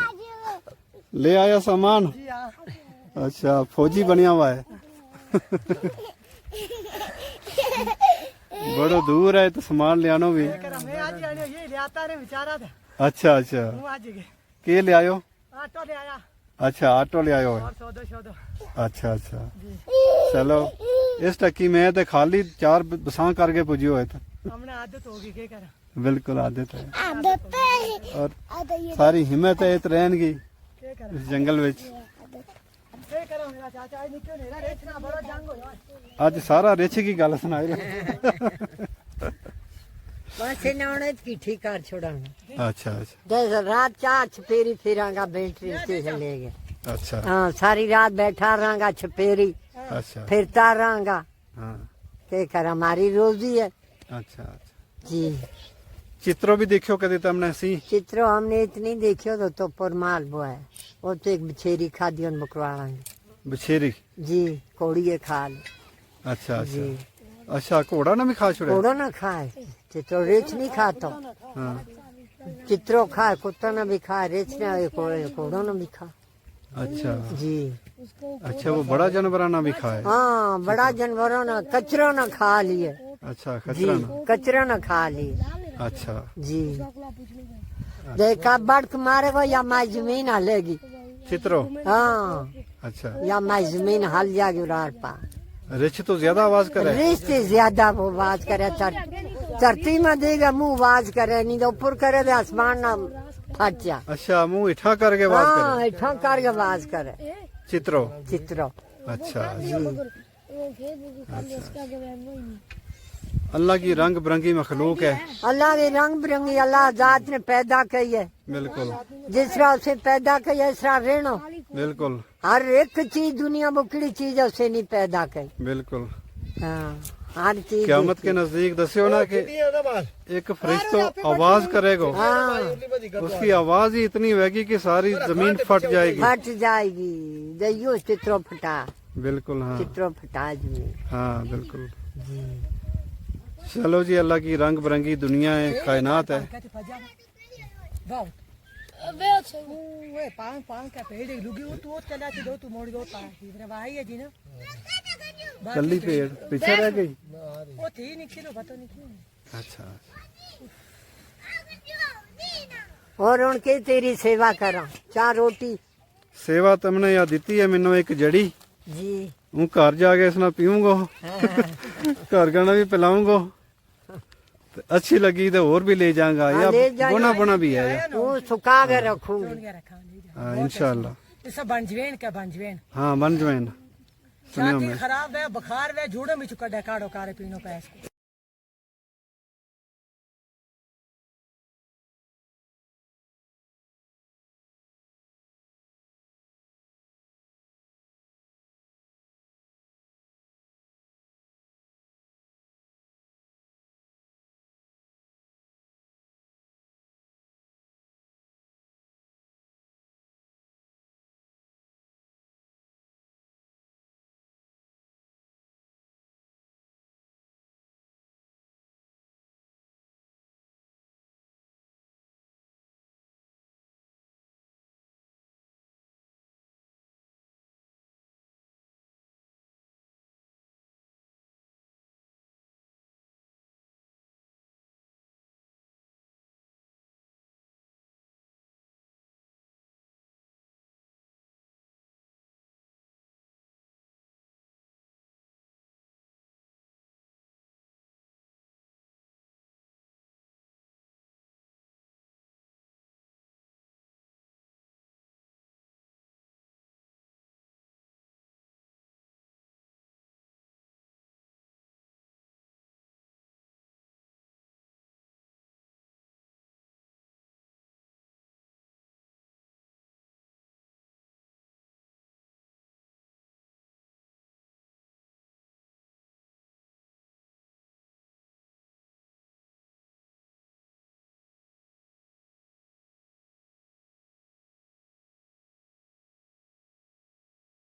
ले आया सामान अच्छा फौजी बनिया हुआ है बड़ो दूर है तो सामान ले आनो भी अच्छा अच्छा के ले आयो अच्छा ऑटो ले आयो है अच्छा अच्छा चलो इस टक्की में तो खाली 4 बसा करके पुजियो है तो हमने आदत होगी क्या करा बिल्कुल आदत है आदत है और सारी हिम्मत है तो रहन की इस जंगल विच ਅੱਜ ਸਾਰਾ ਰਿਛ ਕੀ ਗੱਲ ਸੁਣਾਈ ਲੈ बस इन्होंने किठी कर छोड़ांगा ਅੱਛਾ ਅੱਛਾ दस रात 4 छपेरी फिरांगा बैटरी स्टेशन ले गए ਅੱਛਾ हाँ सारी रात बैठा रहांगा छपेरी ਅੱਛਾ फिरता रहांगा हाँ क्या कर हमारी रोजी है अच्छा अच्छा जी चित्रों भी देखियो कदे तमने सी चित्रों हमने इतनी देखियो तो पुरमाल वो है वो तो एक बछेरी खादी उन बकवाड़ांगे बछेरी जी कोड़िए खा ले अच्छा जी अच्छा अच्छा घोड़ा ना भी खा छोड़े कोड़ो ना खाए चित्रो रेच नहीं खाता हाँ चित्रो खाए कुत्ता ना भी खाए रेच ना कोड़ो ना भी खा अच्छा जी अच्छा वो बड़ा जानवर ना भी खाए हाँ बड़ा जानवरों ना कचरो ना खा लिए अच्छा जी खतरा ना कचरो ना खा लिए अच्छा जी देखा बड़क मारेगा या माई जमीन हलेगी चित्रो हाँ अच्छा या माई जमीन हल जाएगी उड़ार पा रिछ तो ज्यादा आवाज करे रिश्ते ज्यादा वो आवाज करे धरती में देगा मुंह आवाज करे नहीं तो ऊपर करे तो आसमान ना फट जा अच्छा मुंह इठा करके आवाज हाँ करे इठा करके आवाज करे चित्रो चित्रो अच्छा जी अल्लाह की रंग बिरंगी मखलूक है अल्लाह के रंग बिरंगी अल्लाह जात ने पैदा की है बिल्कुल जिस तरह उसे पैदा किया इस तरह रहना बिल्कुल हर एक चीज दुनिया में किड़ी चीज है उसे नहीं पैदा की बिल्कुल हाँ हर चीज क़यामत के नजदीक दस्यो ना कि एक फरिश्ता आवाज करेगा हाँ उसकी आवाज ही इतनी होगी कि सारी जमीन फट जाएगी फट जाएगी दैयो चित्रो फटा बिल्कुल हाँ चित्रो फटा जी हाँ बिल्कुल चलो जी अल्लाह की रंग बिरंगी दुनिया है कायनात है कल्ली पेड़ पीछे रह गई अच्छा और उनकी तेरी सेवा करा चार रोटी सेवा तुमने या दी है मैनू एक जड़ी जी हूँ घर जाके इसना पीऊंगा घर गाना भी पिलाऊंगा ते अच्छी लगी तो और भी ले जाऊंगा या ले जाएंगे। बोना बोना भी है वो सुखा के रखूंगी हाँ इंशाल्लाह सब बनजवेन का बनजवेन हाँ मन जवैन सुनियो छाती मैं खराब है बुखार है जोड़ों में चुका काढ़ो कारे पीनो का इसको